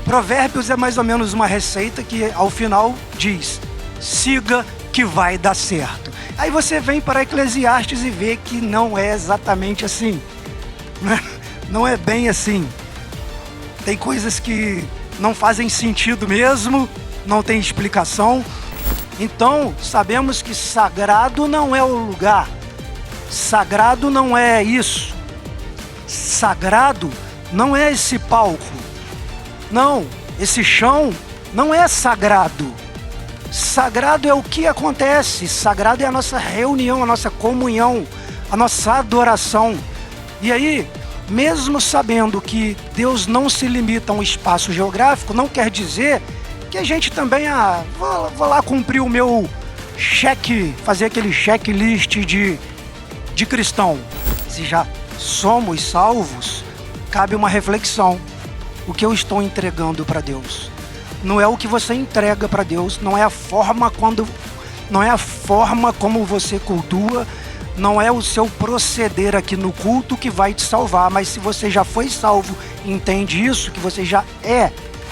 Provérbios é mais ou menos uma receita que ao final diz: siga que vai dar certo. Aí você vem para Eclesiastes e vê que não é exatamente assim, né? Não é bem assim. Tem coisas que não fazem sentido mesmo, não tem explicação. Então sabemos que sagrado não é o lugar, sagrado não é isso, sagrado não é esse palco, não, esse chão não é sagrado. Sagrado é o que acontece, sagrado é a nossa reunião, a nossa comunhão, a nossa adoração. E aí, mesmo sabendo que Deus não se limita a um espaço geográfico, não quer dizer que a gente também, vou lá cumprir o meu cheque, fazer aquele checklist de cristão. Se já somos salvos, cabe uma reflexão. O que eu estou entregando para Deus? Não é o que você entrega para Deus, não é a forma como você cultua, não é o seu proceder aqui no culto que vai te salvar, mas se você já foi salvo, entende isso, que você já é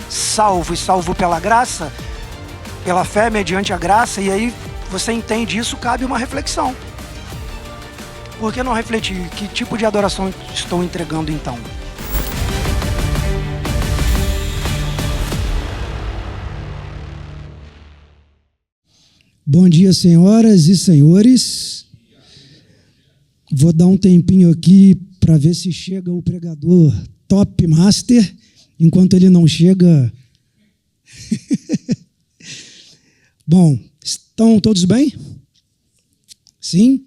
salvo e salvo pela graça, pela fé mediante a graça, e aí você entende isso, cabe uma reflexão. Por que não refletir? Que tipo de adoração estou entregando então? Bom dia, senhoras e senhores. Vou dar um tempinho aqui para ver se chega o pregador Top Master. Enquanto ele não chega... Bom, estão todos bem? Sim?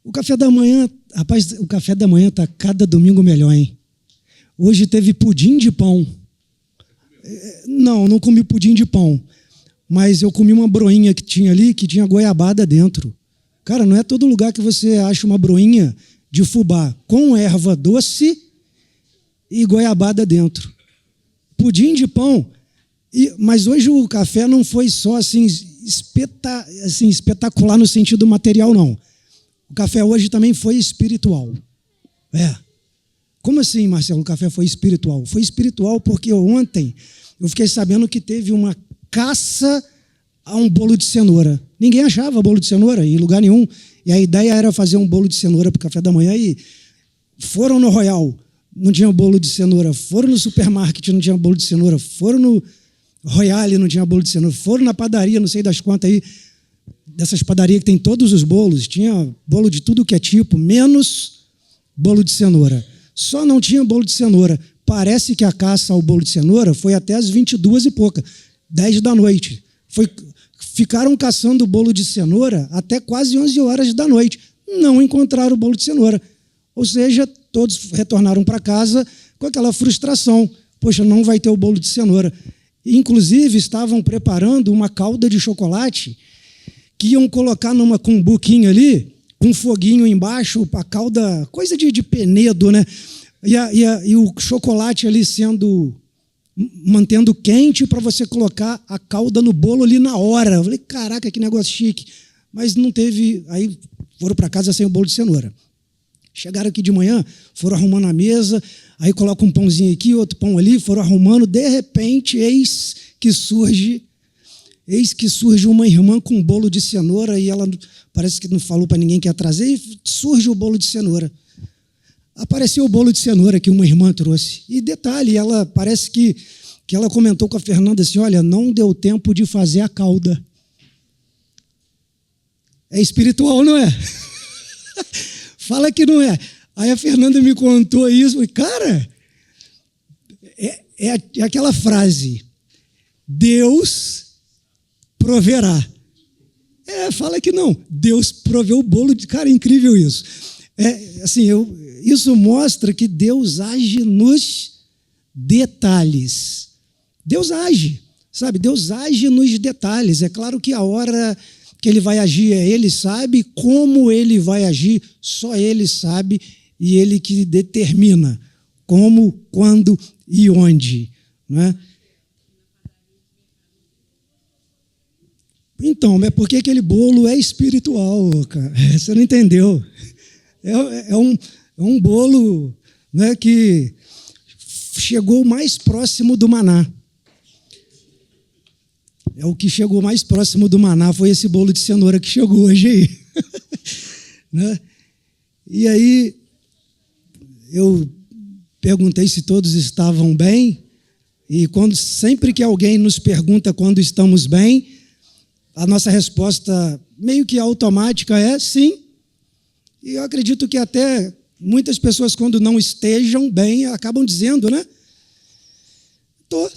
O café da manhã, rapaz, o café da manhã está cada domingo melhor, hein? Hoje teve pudim de pão. Não comi pudim de pão. Mas eu comi uma broinha que tinha ali, que tinha goiabada dentro. Cara, não é todo lugar que você acha uma broinha de fubá com erva doce e goiabada dentro. Pudim de pão. Mas hoje o café não foi só assim, espetacular no sentido material, não. O café hoje também foi espiritual. Como assim, Marcelo, o café foi espiritual? Foi espiritual porque ontem eu fiquei sabendo que teve uma caça a um bolo de cenoura. Ninguém achava bolo de cenoura em lugar nenhum. E a ideia era fazer um bolo de cenoura para o café da manhã. E foram no Royal, não tinha bolo de cenoura. Foram no supermarket, não tinha bolo de cenoura. Foram no Royale, não tinha bolo de cenoura. Foram na padaria, não sei das quantas aí, dessas padarias que tem todos os bolos. Tinha bolo de tudo que é tipo, menos bolo de cenoura. Só não tinha bolo de cenoura. Parece que a caça ao bolo de cenoura foi até às 22 e pouca. 10 da noite. Ficaram caçando o bolo de cenoura até quase 11 horas da noite. Não encontraram o bolo de cenoura. Ou seja, todos retornaram para casa com aquela frustração. Poxa, não vai ter o bolo de cenoura. Inclusive, estavam preparando uma calda de chocolate que iam colocar com um buquinho ali, com um foguinho embaixo, a calda, coisa de penedo, né? E o chocolate ali mantendo quente para você colocar a calda no bolo ali na hora. Eu falei, caraca, que negócio chique. Mas não teve... Aí foram para casa sem o bolo de cenoura. Chegaram aqui de manhã, foram arrumando a mesa, aí colocam um pãozinho aqui, outro pão ali, foram arrumando. De repente, eis que surge uma irmã com um bolo de cenoura e ela parece que não falou para ninguém que ia trazer e surge o bolo de cenoura. Apareceu o bolo de cenoura que uma irmã trouxe. E detalhe, ela parece que ela comentou com a Fernanda assim, olha, não deu tempo de fazer a calda. É espiritual, não é? Fala que não é. Aí a Fernanda me contou isso. E, cara, é aquela frase, Deus proverá. Fala que não. Deus proveu o bolo. Cara, é incrível isso. Isso mostra que Deus age nos detalhes. Deus age, sabe? Deus age nos detalhes. É claro que a hora que ele vai agir, ele sabe. Como ele vai agir, só ele sabe. E ele que determina como, quando e onde. Não é? Então, mas por que aquele bolo é espiritual, cara? Você não entendeu. É um bolo, né, que chegou mais próximo do maná. É o que chegou mais próximo do maná, foi esse bolo de cenoura que chegou hoje aí. Né? E aí, eu perguntei se todos estavam bem, e sempre que alguém nos pergunta quando estamos bem, a nossa resposta meio que automática é sim. E eu acredito que até muitas pessoas, quando não estejam bem, acabam dizendo, né? Tô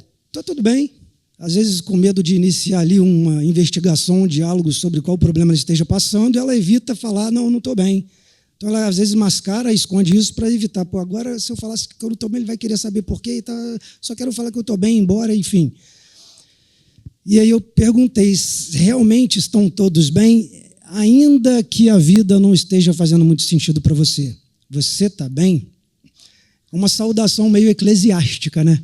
tudo bem. Às vezes, com medo de iniciar ali uma investigação, um diálogo sobre qual problema ela esteja passando, ela evita falar, não estou bem. Então, ela às vezes mascara, esconde isso para evitar. Pô, agora, se eu falasse que eu não estou bem, ele vai querer saber por quê. Tá, só quero falar que eu estou bem, embora, enfim. E aí eu perguntei, realmente estão todos bem? Ainda que a vida não esteja fazendo muito sentido para você. Você está bem? Uma saudação meio eclesiástica, né?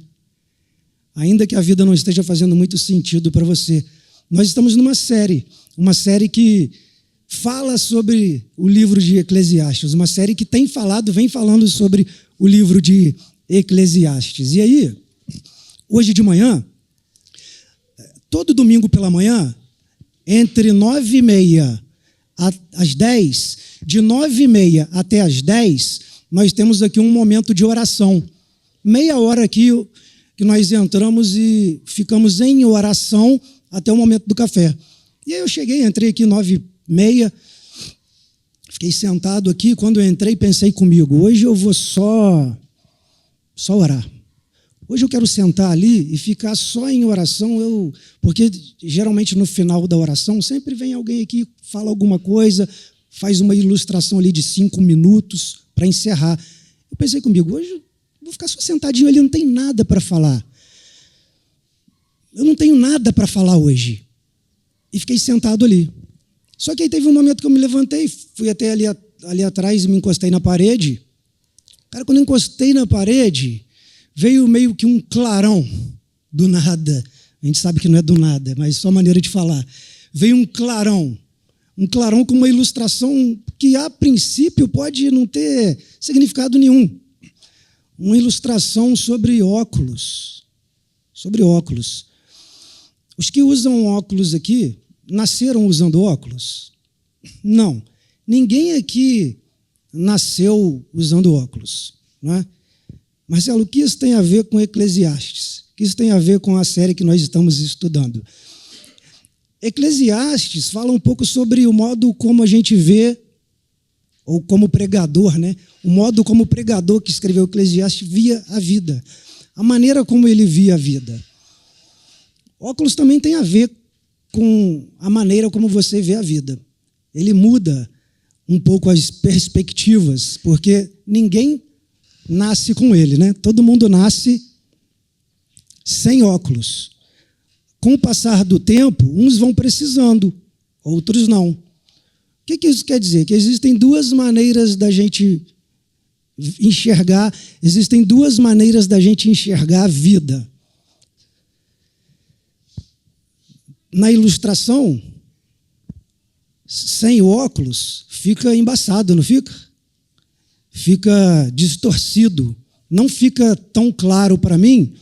Ainda que a vida não esteja fazendo muito sentido para você. Nós estamos numa série que fala sobre o livro de Eclesiastes, uma série que vem falando sobre o livro de Eclesiastes. E aí, hoje de manhã, todo domingo pela manhã, entre 9h30 às 10, de 9h30 até às 10, nós temos aqui um momento de oração. Meia hora aqui que nós entramos e ficamos em oração até o momento do café. E aí eu entrei aqui 9h30, fiquei sentado aqui, quando eu entrei pensei comigo, hoje eu vou só orar. Hoje eu quero sentar ali e ficar só em oração, porque geralmente no final da oração sempre vem alguém aqui, fala alguma coisa, faz uma ilustração ali de 5 minutos para encerrar. Eu pensei comigo, hoje eu vou ficar só sentadinho ali, não tem nada para falar. Eu não tenho nada para falar hoje. E fiquei sentado ali. Só que aí teve um momento que eu me levantei, fui até ali atrás e me encostei na parede. Cara, quando eu encostei na parede, veio meio que um clarão do nada. A gente sabe que não é do nada, mas só maneira de falar. Veio um clarão com uma ilustração que, a princípio, pode não ter significado nenhum. Uma ilustração sobre óculos. Os que usam óculos aqui, nasceram usando óculos? Não. Ninguém aqui nasceu usando óculos, não é? Marcelo, o que isso tem a ver com Eclesiastes? O que isso tem a ver com a série que nós estamos estudando? Eclesiastes fala um pouco sobre o modo como a gente vê, ou como pregador, né? O modo como o pregador que escreveu Eclesiastes via a vida. A maneira como ele via a vida. Óculos também tem a ver com a maneira como você vê a vida. Ele muda um pouco as perspectivas, porque ninguém nasce com ele, né? Todo mundo nasce sem óculos. Com o passar do tempo, uns vão precisando, outros não. O que isso quer dizer? Que existem duas maneiras da gente enxergar, a vida. Na ilustração, sem óculos, fica embaçado, não fica? Fica distorcido. Não fica tão claro para mim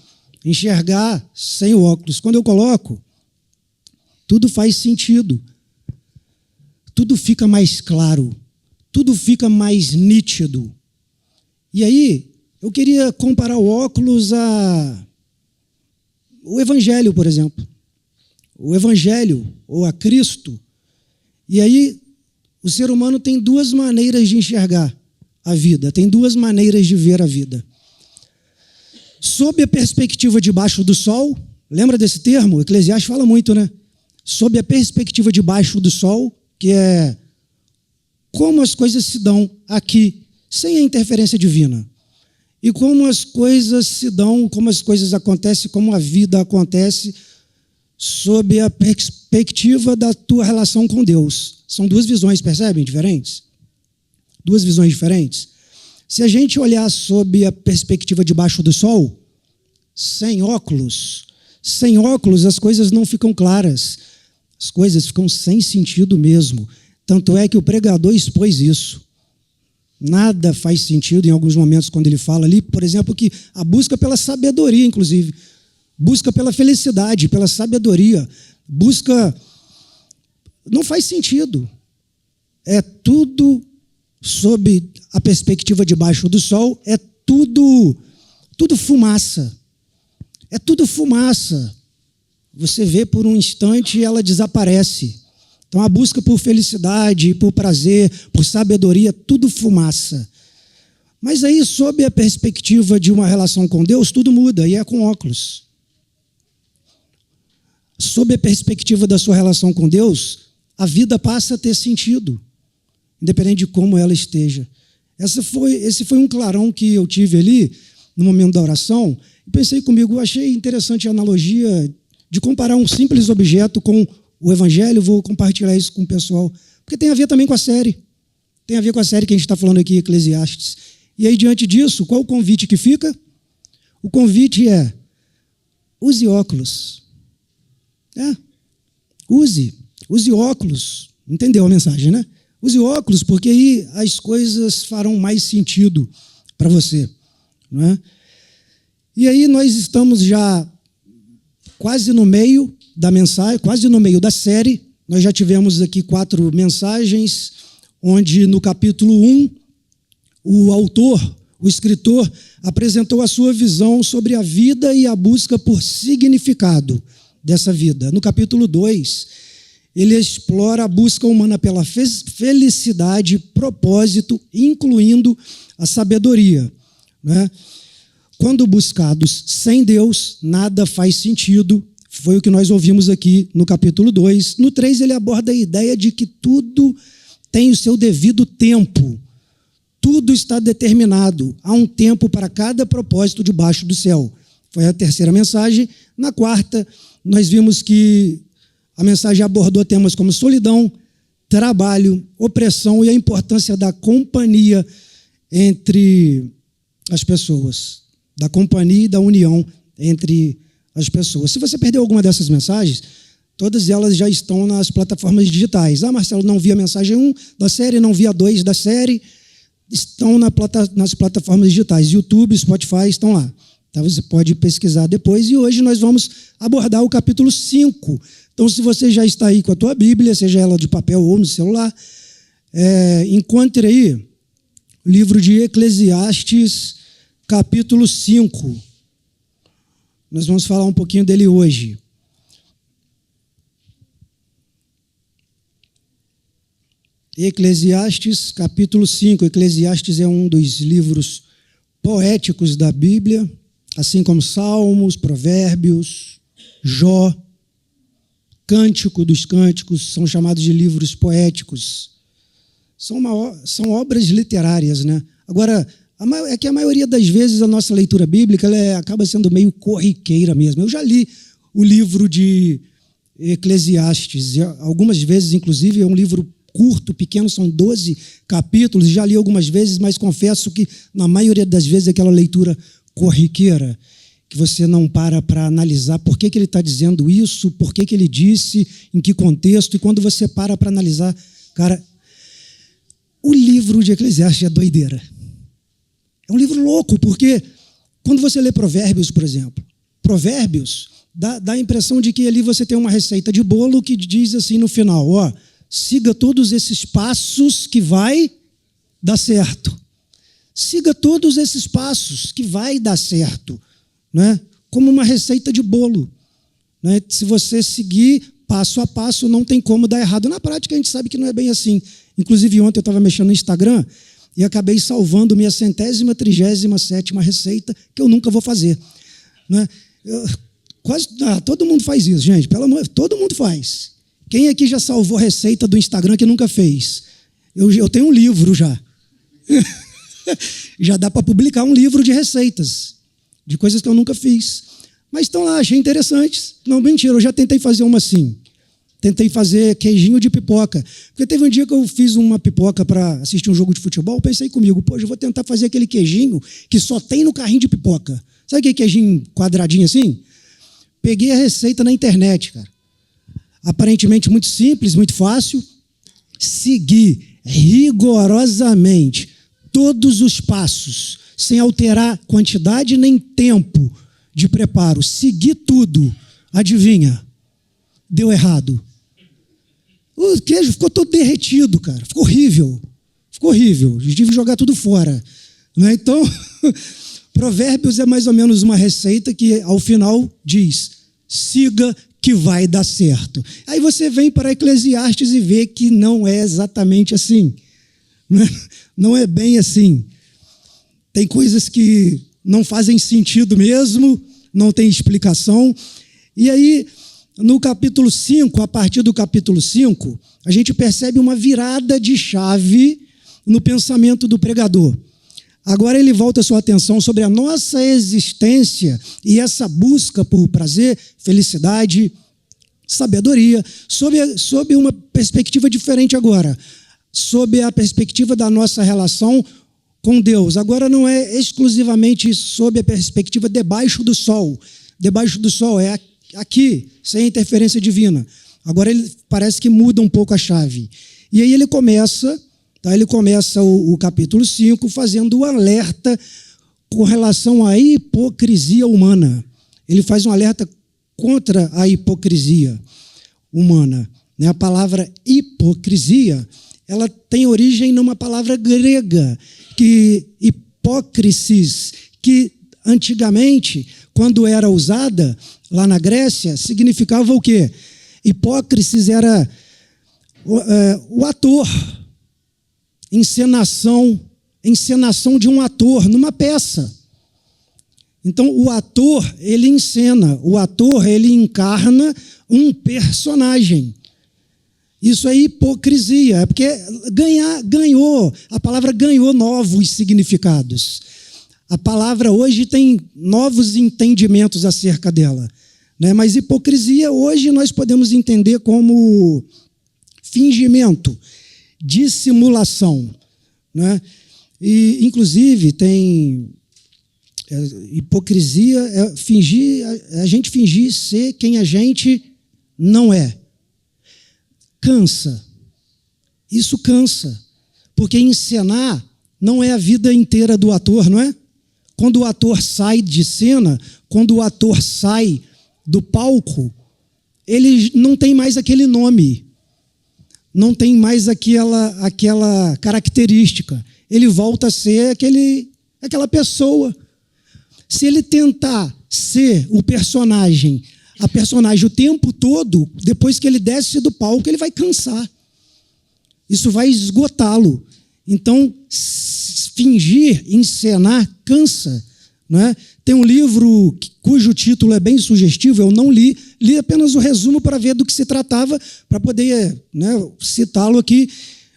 enxergar sem o óculos. Quando eu coloco, tudo faz sentido. Tudo fica mais claro. Tudo fica mais nítido. E aí, eu queria comparar o óculos ao Evangelho, por exemplo. O Evangelho, ou a Cristo. E aí, o ser humano tem duas maneiras de enxergar a vida, tem duas maneiras de ver a vida. Sob a perspectiva debaixo do sol, lembra desse termo? O Eclesiastes fala muito, né? Sob a perspectiva debaixo do sol, que é como as coisas se dão aqui, sem a interferência divina. E como as coisas se dão, como as coisas acontecem, como a vida acontece, sob a perspectiva da tua relação com Deus. São duas visões, percebem? Diferentes? Duas visões diferentes. Se a gente olhar sob a perspectiva debaixo do sol, sem óculos as coisas não ficam claras. As coisas ficam sem sentido mesmo. Tanto é que o pregador expôs isso. Nada faz sentido em alguns momentos quando ele fala ali, por exemplo, que a busca pela sabedoria, inclusive, busca pela felicidade, pela sabedoria, Busca não faz sentido. É tudo sob a perspectiva debaixo do sol, é tudo fumaça. É tudo fumaça. Você vê por um instante e ela desaparece. Então a busca por felicidade, por prazer, por sabedoria, tudo fumaça. Mas aí, sob a perspectiva de uma relação com Deus, tudo muda, e é com óculos. Sob a perspectiva da sua relação com Deus, a vida passa a ter sentido, independente de como ela esteja. Esse foi um clarão que eu tive ali, no momento da oração, e pensei comigo, achei interessante a analogia de comparar um simples objeto com o Evangelho. Vou compartilhar isso com o pessoal, porque tem a ver também com a série. Tem a ver com a série que a gente está falando aqui, Eclesiastes. E aí, diante disso, qual o convite que fica? O convite é: use óculos. Use óculos. Entendeu a mensagem, né? Use óculos, porque aí as coisas farão mais sentido para você. Não é? E aí nós estamos já quase no meio da mensagem, quase no meio da série. Nós já tivemos aqui 4 mensagens, onde no capítulo 1, o autor, o escritor, apresentou a sua visão sobre a vida e a busca por significado dessa vida. No capítulo 2, ele explora a busca humana pela felicidade, propósito, incluindo a sabedoria. Né? Quando buscados sem Deus, nada faz sentido. Foi o que nós ouvimos aqui no capítulo 2. No 3, ele aborda a ideia de que tudo tem o seu devido tempo. Tudo está determinado. Há um tempo para cada propósito debaixo do céu. Foi a 3ª mensagem. Na 4ª, nós vimos que a mensagem abordou temas como solidão, trabalho, opressão e a importância da companhia entre as pessoas. Da companhia e da união entre as pessoas. Se você perdeu alguma dessas mensagens, todas elas já estão nas plataformas digitais. Marcelo, não vi a mensagem 1 da série, não vi a 2 da série. Estão nas plataformas digitais. YouTube, Spotify, estão lá. Então, você pode pesquisar depois. E hoje nós vamos abordar o capítulo 5. Então, se você já está aí com a tua Bíblia, seja ela de papel ou no celular, encontre aí o livro de Eclesiastes, capítulo 5. Nós vamos falar um pouquinho dele hoje. Eclesiastes, capítulo 5. Eclesiastes é um dos livros poéticos da Bíblia, assim como Salmos, Provérbios, Jó, Cântico dos Cânticos, são chamados de livros poéticos. São obras literárias, né? Agora, é que a maioria das vezes a nossa leitura bíblica ela acaba sendo meio corriqueira mesmo. Eu já li o livro de Eclesiastes, algumas vezes, inclusive, é um livro curto, pequeno, são 12 capítulos, já li algumas vezes, mas confesso que na maioria das vezes é aquela leitura corriqueira, que você não para analisar por que ele está dizendo isso, por que ele disse, em que contexto, e quando você para analisar, cara, o livro de Eclesiastes é doideira. É um livro louco, porque quando você lê Provérbios, por exemplo, Provérbios dá a impressão de que ali você tem uma receita de bolo que diz assim no final, ó, siga todos esses passos que vai dar certo. Siga todos esses passos que vai dar certo. Né? Como uma receita de bolo. Né? Se você seguir passo a passo, não tem como dar errado. Na prática, a gente sabe que não é bem assim. Inclusive, ontem eu estava mexendo no Instagram e acabei salvando minha 137ª receita, que eu nunca vou fazer. Né? Todo mundo faz isso, gente. Pelo amor, todo mundo faz. Quem aqui já salvou receita do Instagram que nunca fez? Eu tenho um livro já. Já dá para publicar um livro de receitas, de coisas que eu nunca fiz. Mas estão lá, achei interessantes. Não, mentira, eu já tentei fazer uma assim. Tentei fazer queijinho de pipoca. Porque teve um dia que eu fiz uma pipoca para assistir um jogo de futebol, pensei comigo, poxa, eu vou tentar fazer aquele queijinho que só tem no carrinho de pipoca. Sabe aquele queijinho quadradinho assim? Peguei a receita na internet, cara. Aparentemente muito simples, muito fácil. Segui rigorosamente todos os passos, sem alterar quantidade nem tempo de preparo. Segui tudo. Adivinha? deu errado? O queijo ficou todo derretido, cara. Ficou horrível. Ficou horrível. A gente tive que jogar tudo fora. Né? Então, Provérbios é mais ou menos uma receita que, ao final, diz: siga que vai dar certo. Aí você vem para Eclesiastes e vê que não é exatamente assim. Não é bem assim. Tem coisas que não fazem sentido mesmo, não tem explicação. E aí, no capítulo 5, a partir do capítulo 5, a gente percebe uma virada de chave no pensamento do pregador. Agora ele volta a sua atenção sobre a nossa existência e essa busca por prazer, felicidade, sabedoria, sob uma perspectiva diferente agora, sob a perspectiva da nossa relação com Deus. Agora não é exclusivamente sob a perspectiva debaixo do sol. Debaixo do sol é aqui, sem interferência divina. Agora ele parece que muda um pouco a chave. E aí ele começa... Tá, ele começa o capítulo 5 fazendo um alerta com relação à hipocrisia humana. Ele faz um alerta contra a hipocrisia humana. Né? A palavra hipocrisia, ela tem origem numa palavra grega, que hipócrisis, que antigamente, quando era usada lá na Grécia, significava o quê? Hipócrisis era o ator, encenação de um ator numa peça. Então, o ator, ele encena, o ator, ele encarna um personagem. Isso é hipocrisia, é porque a palavra ganhou novos significados. A palavra hoje tem novos entendimentos acerca dela. Né? Mas hipocrisia, hoje nós podemos entender como fingimento, dissimulação, né? E, inclusive, tem hipocrisia, a gente fingir ser quem a gente não é. Cansa. Isso cansa. Porque encenar não é a vida inteira do ator, não é? Quando o ator sai de cena, quando o ator sai do palco, ele não tem mais aquele nome. Não tem mais aquela característica. Ele volta a ser aquela pessoa. Se ele tentar ser a personagem o tempo todo, depois que ele desce do palco, ele vai cansar. Isso vai esgotá-lo. Então, fingir, encenar, cansa. Né? Tem um livro cujo título é bem sugestivo, eu não li apenas o resumo para ver do que se tratava, para poder, né, citá-lo aqui.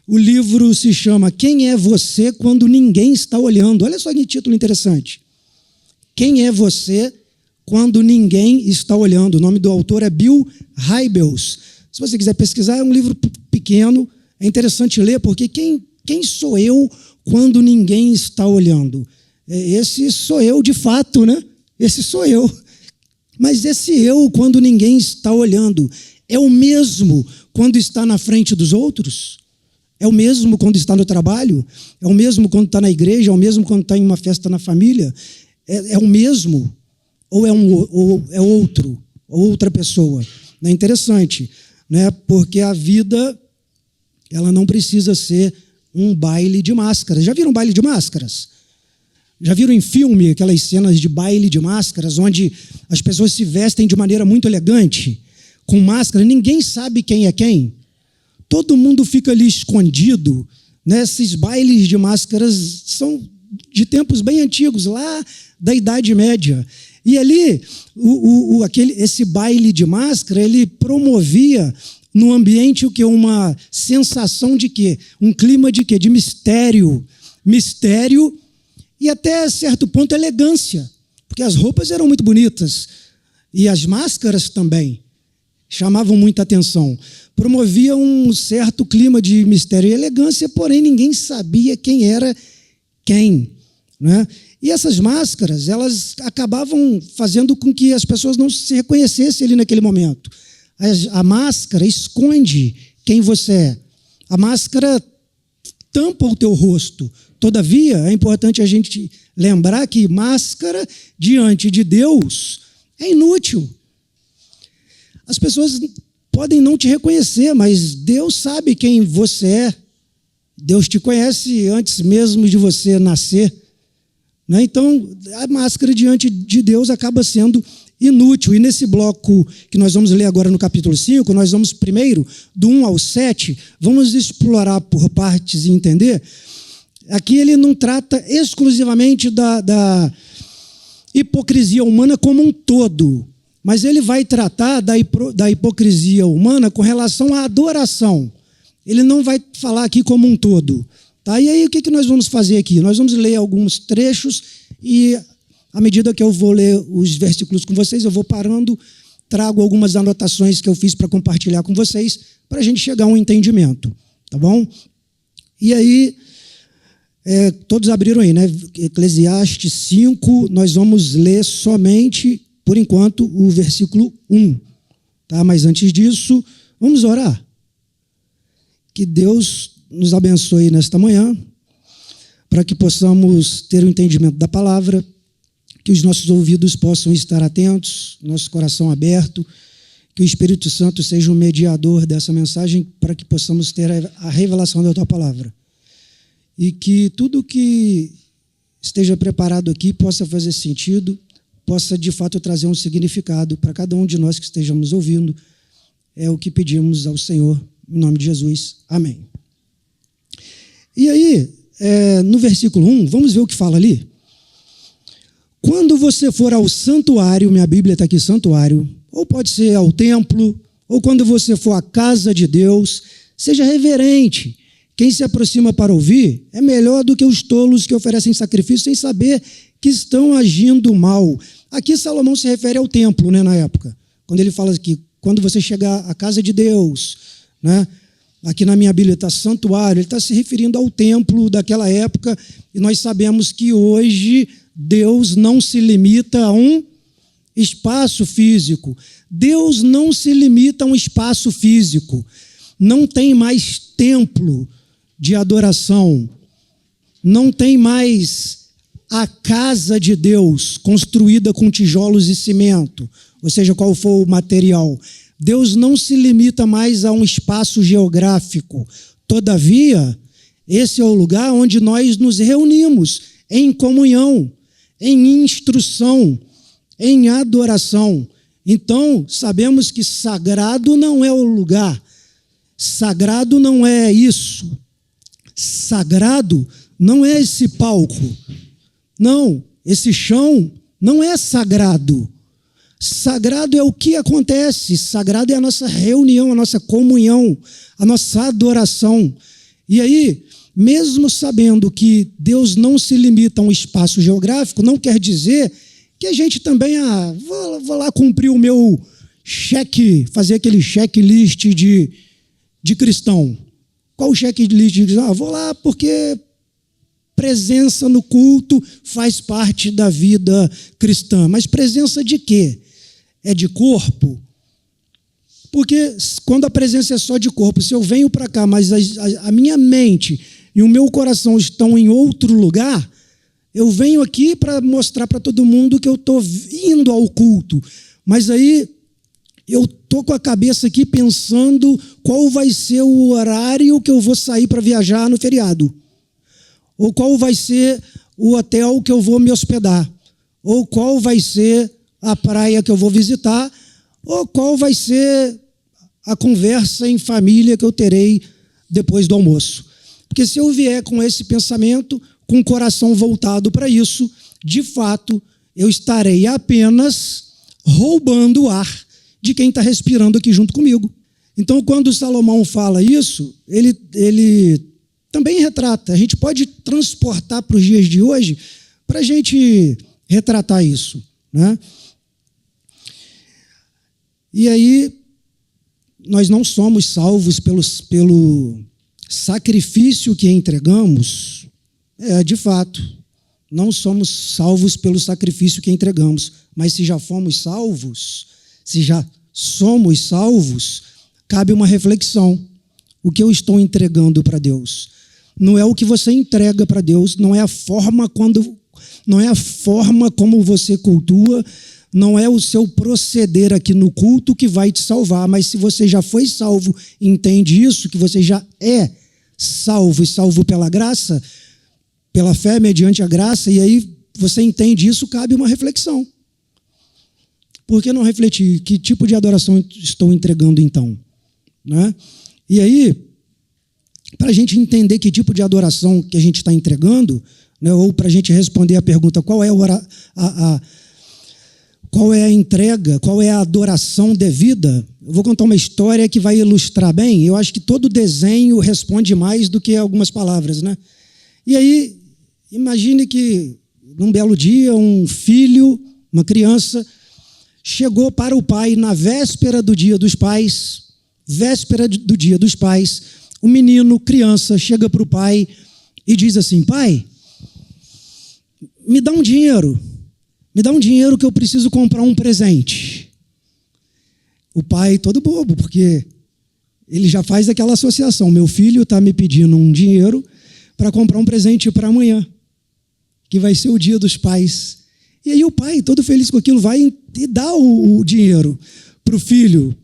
O livro se chama Quem é Você Quando Ninguém Está Olhando? Olha só que título interessante. Quem é Você Quando Ninguém Está Olhando? O nome do autor é Bill Hybels. Se você quiser pesquisar, é um livro pequeno, é interessante ler, porque quem sou eu quando ninguém está olhando? Esse sou eu de fato, né? Esse sou eu. Mas esse eu, quando ninguém está olhando, é o mesmo quando está na frente dos outros? É o mesmo quando está no trabalho? É o mesmo quando está na igreja? É o mesmo quando está em uma festa na família? É o mesmo? Ou é outro? Ou outra pessoa? É interessante, né? Porque a vida, ela não precisa ser um baile de máscaras. Já viram baile de máscaras? Já viram em filme aquelas cenas de baile de máscaras, onde as pessoas se vestem de maneira muito elegante, com máscara, ninguém sabe quem é quem? Todo mundo fica ali escondido. Né? Esses bailes de máscaras são de tempos bem antigos, lá da Idade Média. E ali, esse baile de máscara, ele promovia no ambiente o quê? Uma sensação de quê? Um clima de quê? De mistério. Mistério e até certo ponto elegância, porque as roupas eram muito bonitas e as máscaras também chamavam muita atenção. Promovia um certo clima de mistério e elegância, porém ninguém sabia quem era quem. Né? E essas máscaras, elas acabavam fazendo com que as pessoas não se reconhecessem ali naquele momento. A máscara esconde quem você é. A máscara tampa o teu rosto. Todavia, é importante a gente lembrar que máscara diante de Deus é inútil. As pessoas podem não te reconhecer, mas Deus sabe quem você é. Deus te conhece antes mesmo de você nascer, né? Então, a máscara diante de Deus acaba sendo inútil. E nesse bloco que nós vamos ler agora no capítulo 5, nós vamos primeiro, do 1 ao 7, vamos explorar por partes e entender. Aqui ele não trata exclusivamente da hipocrisia humana como um todo, mas ele vai tratar da hipocrisia humana com relação à adoração. Ele não vai falar aqui como um todo. Tá? E aí, o que nós vamos fazer aqui? Nós vamos ler alguns trechos e, à medida que eu vou ler os versículos com vocês, eu vou parando, trago algumas anotações que eu fiz para compartilhar com vocês, para a gente chegar a um entendimento. Tá bom? E aí, todos abriram aí, né? Eclesiastes 5, nós vamos ler somente, por enquanto, o versículo 1. Tá? Mas antes disso, vamos orar. Que Deus nos abençoe nesta manhã, para que possamos ter o entendimento da palavra, que os nossos ouvidos possam estar atentos, nosso coração aberto, que o Espírito Santo seja o mediador dessa mensagem, para que possamos ter a revelação da tua palavra. E que tudo que esteja preparado aqui possa fazer sentido, possa de fato trazer um significado para cada um de nós que estejamos ouvindo. É o que pedimos ao Senhor, em nome de Jesus. Amém. E aí, no versículo 1, vamos ver o que fala ali. Quando você for ao santuário, minha Bíblia está aqui, santuário, ou pode ser ao templo, ou quando você for à casa de Deus, seja reverente. Quem se aproxima para ouvir é melhor do que os tolos que oferecem sacrifício sem saber que estão agindo mal. Aqui Salomão se refere ao templo, né, na época. Quando ele fala que quando você chegar à casa de Deus, né, aqui na minha Bíblia está santuário, ele está se referindo ao templo daquela época, e nós sabemos que hoje Deus não se limita a um espaço físico. Deus não se limita a um espaço físico. Não tem mais templo de adoração. Não tem mais a casa de Deus construída com tijolos e cimento, ou seja, qual for o material. Deus não se limita mais a um espaço geográfico. Todavia, esse é o lugar onde nós nos reunimos em comunhão, em instrução, em adoração. Então, sabemos que sagrado não é o lugar. Sagrado não é isso. Sagrado não é esse palco. Não, esse chão não é sagrado. Sagrado é o que acontece. Sagrado é a nossa reunião, a nossa comunhão, a nossa adoração. E aí, mesmo sabendo que Deus não se limita a um espaço geográfico, não quer dizer que a gente também, vou lá cumprir o meu cheque, fazer aquele checklist de cristão. Qual o checklist de cristão? Vou lá porque presença no culto faz parte da vida cristã. Mas presença de quê? É de corpo? Porque quando a presença é só de corpo, se eu venho para cá, mas a minha mente e o meu coração estão em outro lugar, eu venho aqui para mostrar para todo mundo que eu estou indo ao culto. Mas aí eu estou com a cabeça aqui pensando qual vai ser o horário que eu vou sair para viajar no feriado. Ou qual vai ser o hotel que eu vou me hospedar. Ou qual vai ser a praia que eu vou visitar. Ou qual vai ser a conversa em família que eu terei depois do almoço. Porque se eu vier com esse pensamento, com o coração voltado para isso, de fato, eu estarei apenas roubando o ar de quem está respirando aqui junto comigo. Então, quando Salomão fala isso, ele também retrata. A gente pode transportar para os dias de hoje para a gente retratar isso, né? E aí, nós não somos salvos pelo sacrifício que entregamos. De fato, não somos salvos pelo sacrifício que entregamos. Mas se já fomos salvos, se já somos salvos, cabe uma reflexão. O que eu estou entregando para Deus? Não é o que você entrega para Deus, não é a forma como você cultua, não é o seu proceder aqui no culto que vai te salvar, mas se você já foi salvo, entende isso, que você já é salvo e salvo pela graça, pela fé mediante a graça, e aí você entende isso, cabe uma reflexão. Por que não refletir? Que tipo de adoração estou entregando então? Né? E aí, para a gente entender que tipo de adoração que a gente está entregando, né, ou para a gente responder a pergunta qual é a entrega, qual é a adoração devida, eu vou contar uma história que vai ilustrar bem. Eu acho que todo desenho responde mais do que algumas palavras, né? E aí, imagine que num belo dia um filho, uma criança, chegou para o pai na véspera do Dia dos Pais. Véspera do Dia dos Pais, o menino, criança, chega para o pai e diz assim: pai, me dá um dinheiro que eu preciso comprar um presente. O pai todo bobo, porque ele já faz aquela associação: meu filho está me pedindo um dinheiro para comprar um presente para amanhã, que vai ser o Dia dos Pais. E aí o pai, todo feliz com aquilo, vai e dá o dinheiro para o filho,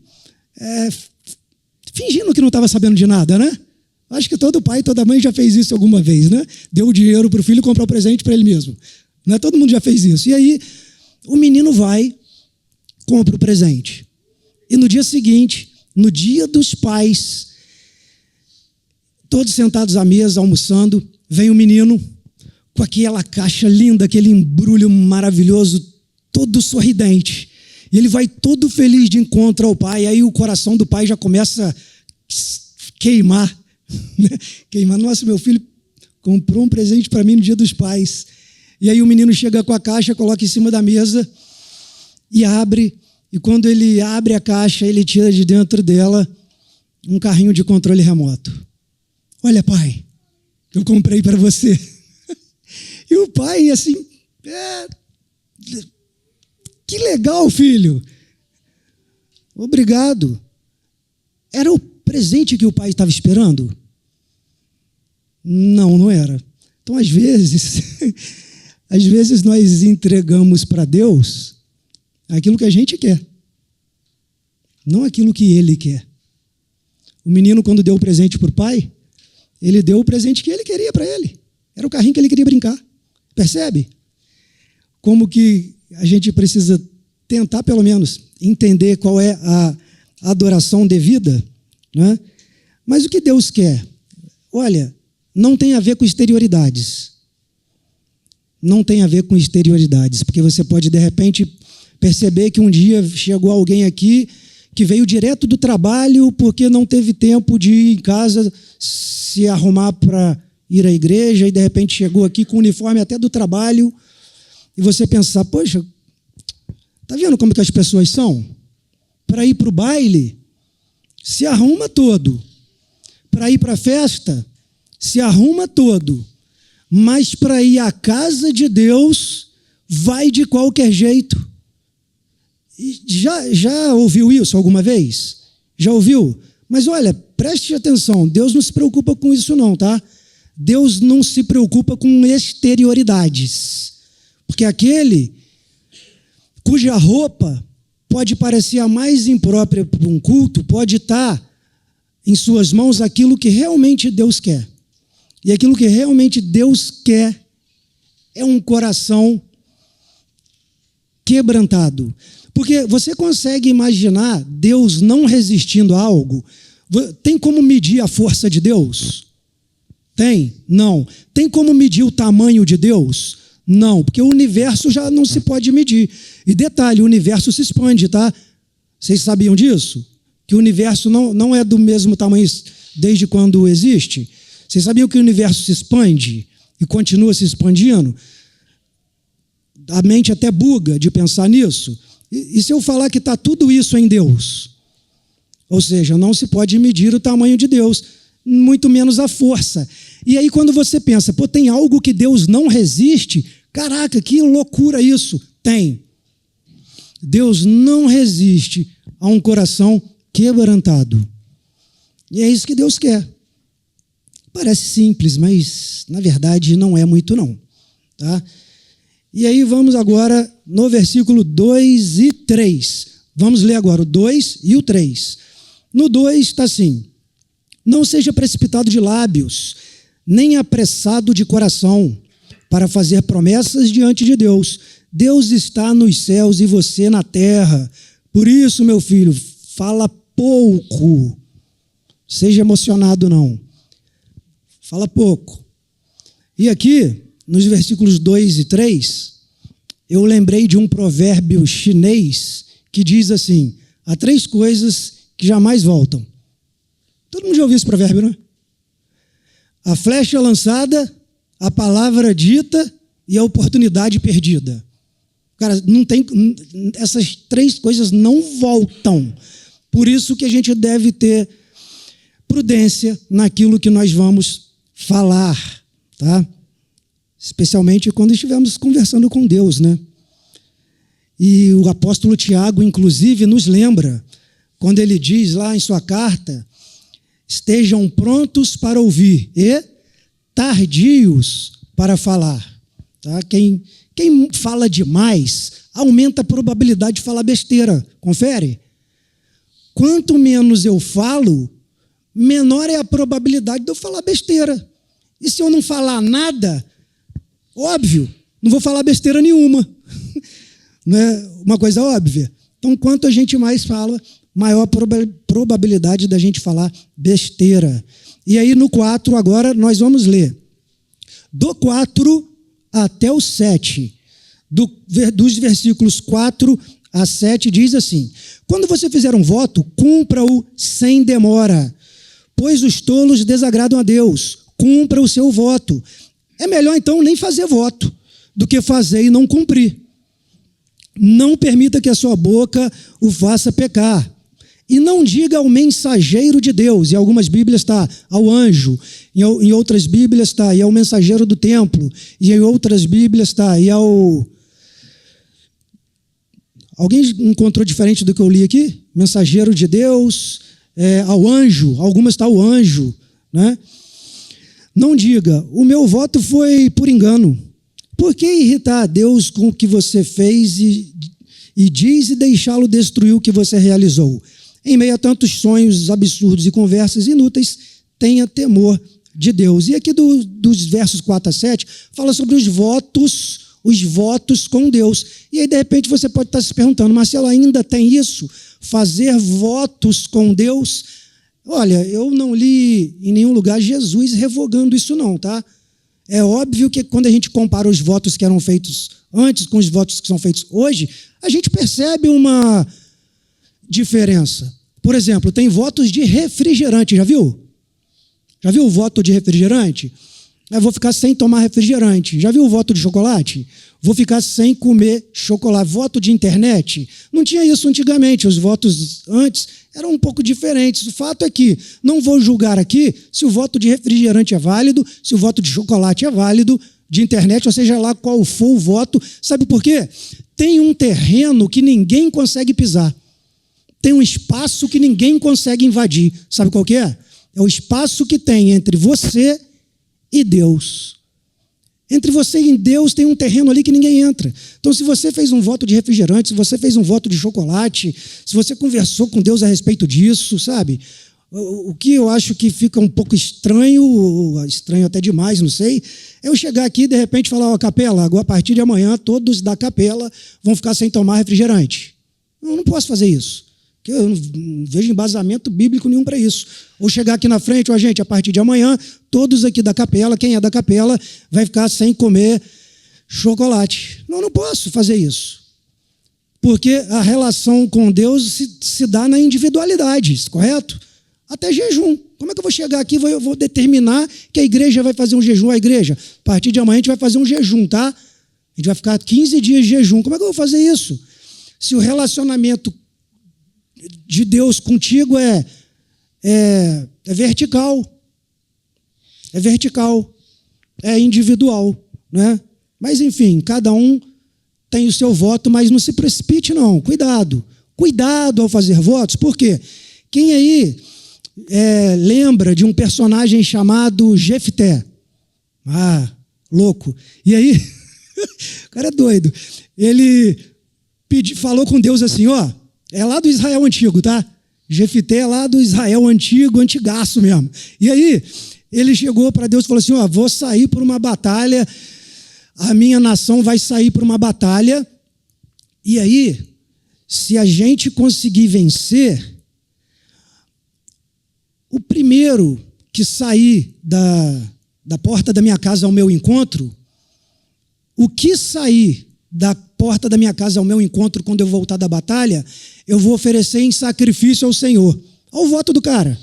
fingindo que não estava sabendo de nada, né? Acho que todo pai e toda mãe já fez isso alguma vez, né? Deu o dinheiro para o filho comprar o presente para ele mesmo. Né? Todo mundo já fez isso. E aí o menino vai, compra o presente. E no dia seguinte, no Dia dos Pais, todos sentados à mesa, almoçando, vem o menino com aquela caixa linda, aquele embrulho maravilhoso, todo sorridente. E ele vai todo feliz de encontro ao pai. E aí o coração do pai já começa a queimar. Queimar. Nossa, meu filho comprou um presente para mim no Dia dos Pais. E aí o menino chega com a caixa, coloca em cima da mesa e abre. E quando ele abre a caixa, ele tira de dentro dela um carrinho de controle remoto. Olha, pai, eu comprei para você. E o pai, assim, que legal, filho. Obrigado. Era o presente que o pai estava esperando? Não, não era. Então, às vezes nós entregamos para Deus aquilo que a gente quer, não aquilo que Ele quer. O menino, quando deu o presente para o pai, ele deu o presente que ele queria para ele. Era o carrinho que ele queria brincar. Percebe? Como que a gente precisa tentar, pelo menos, entender qual é a adoração devida, né? Mas o que Deus quer? Olha, não tem a ver com exterioridades. Não tem a ver com exterioridades, porque você pode, de repente, perceber que um dia chegou alguém aqui que veio direto do trabalho porque não teve tempo de ir em casa se arrumar para ir à igreja e, de repente, chegou aqui com o uniforme até do trabalho e você pensar, poxa, tá vendo como que as pessoas são? Para ir para o baile, se arruma todo. Para ir para a festa, se arruma todo. Mas para ir à casa de Deus, vai de qualquer jeito. Já ouviu isso alguma vez? Já ouviu? Mas olha, preste atenção, Deus não se preocupa com isso não, tá? Deus não se preocupa com exterioridades. Porque aquele cuja roupa pode parecer a mais imprópria para um culto, pode estar em suas mãos aquilo que realmente Deus quer. E aquilo que realmente Deus quer é um coração quebrantado. Porque você consegue imaginar Deus não resistindo a algo? Tem como medir a força de Deus? Tem? Não. Tem como medir o tamanho de Deus? Não, porque o universo já não se pode medir. E detalhe, o universo se expande, tá? Vocês sabiam disso? Que o universo não é do mesmo tamanho desde quando existe? Vocês sabiam que o universo se expande e continua se expandindo? A mente até buga de pensar nisso. E se eu falar que está tudo isso em Deus? Ou seja, não se pode medir o tamanho de Deus, muito menos a força. E aí quando você pensa, pô, tem algo que Deus não resiste? Caraca, que loucura isso! Tem. Deus não resiste a um coração quebrantado. E é isso que Deus quer. Parece simples, mas na verdade não é muito não. Tá? E aí vamos agora no versículo 2 e 3. Vamos ler agora o 2 e o 3. No 2 está assim: não seja precipitado de lábios, nem apressado de coração, para fazer promessas diante de Deus. Deus está nos céus e você na terra. Por isso, meu filho, fala pouco. Seja emocionado, não. Fala pouco. E aqui, nos versículos 2 e 3, eu lembrei de um provérbio chinês que diz assim: há 3 coisas que jamais voltam. Todo mundo já ouviu esse provérbio, né? A flecha lançada, a palavra dita e a oportunidade perdida. Cara, não tem, essas 3 coisas não voltam. Por isso que a gente deve ter prudência naquilo que nós vamos falar, tá? Especialmente quando estivermos conversando com Deus, né? E o apóstolo Tiago, inclusive, nos lembra, quando ele diz lá em sua carta: estejam prontos para ouvir e tardios para falar. Tá? Quem fala demais aumenta a probabilidade de falar besteira. Confere? Quanto menos eu falo, menor é a probabilidade de eu falar besteira. E se eu não falar nada, óbvio, não vou falar besteira nenhuma. Não é uma coisa óbvia? Então, quanto a gente mais fala, maior a probabilidade da gente falar besteira. E aí, no 4, agora, nós vamos ler do 4 até o 7. Dos versículos 4 a 7, diz assim: quando você fizer um voto, cumpra-o sem demora, pois os tolos desagradam a Deus. Cumpra o seu voto. É melhor, então, nem fazer voto do que fazer e não cumprir. Não permita que a sua boca o faça pecar. E não diga ao mensageiro de Deus. Em algumas Bíblias está ao anjo. Em outras Bíblias está e ao mensageiro do templo. E em outras Bíblias está e ao... Alguém encontrou diferente do que eu li aqui? Mensageiro de Deus, ao anjo. Algumas está ao anjo, né? Não diga: o meu voto foi por engano. Por que irritar a Deus com o que você fez e diz e deixá-lo destruir o que você realizou? Em meio a tantos sonhos absurdos e conversas inúteis, tenha temor de Deus. E aqui dos versos 4 a 7, fala sobre os votos com Deus. E aí, de repente, você pode estar se perguntando: Marcelo, ainda tem isso? Fazer votos com Deus? Olha, eu não li em nenhum lugar Jesus revogando isso não, tá? É óbvio que quando a gente compara os votos que eram feitos antes com os votos que são feitos hoje, a gente percebe uma diferença. Por exemplo, tem votos de refrigerante, já viu? Já viu o voto de refrigerante? Eu vou ficar sem tomar refrigerante. Já viu o voto de chocolate? Vou ficar sem comer chocolate. Voto de internet? Não tinha isso antigamente. Os votos antes eram um pouco diferentes. O fato é que não vou julgar aqui se o voto de refrigerante é válido, se o voto de chocolate é válido, de internet, ou seja lá qual for o voto. Sabe por quê? Tem um terreno que ninguém consegue pisar. Tem um espaço que ninguém consegue invadir. Sabe qual que é? É o espaço que tem entre você e Deus. Entre você e Deus tem um terreno ali que ninguém entra. Então, se você fez um voto de refrigerante, se você fez um voto de chocolate, se você conversou com Deus a respeito disso, sabe? O que eu acho que fica um pouco estranho até demais, não sei, é eu chegar aqui e de repente falar: ó, capela, agora a partir de amanhã todos da capela vão ficar sem tomar refrigerante. Eu não posso fazer isso. Porque eu não vejo embasamento bíblico nenhum para isso. Ou chegar aqui na frente: ó, gente, a partir de amanhã, todos aqui da capela, quem é da capela, vai ficar sem comer chocolate. Não posso fazer isso. Porque a relação com Deus se dá na individualidade, correto? Até jejum. Como é que eu vou chegar aqui e eu vou determinar que a igreja vai fazer um jejum? A igreja, a partir de amanhã a gente vai fazer um jejum, tá? A gente vai ficar 15 dias de jejum. Como é que eu vou fazer isso? Se o relacionamento de Deus contigo é vertical. É vertical. É individual, né? Mas, enfim, cada um tem o seu voto, mas não se precipite, não. Cuidado. Cuidado ao fazer votos. Por quê? Quem aí lembra de um personagem chamado Jefté? Ah, louco. E aí, cara é doido. Ele falou com Deus assim, ó, é lá do Israel antigo, tá? Jefité é lá do Israel antigo, antigaço mesmo. E aí, ele chegou para Deus e falou assim, ó, vou sair por uma batalha, a minha nação vai sair por uma batalha, e aí, se a gente conseguir vencer, o primeiro que sair da porta da minha casa ao meu encontro, o que sair da porta da minha casa ao meu encontro quando eu voltar da batalha, eu vou oferecer em sacrifício ao Senhor. Olha o voto do cara.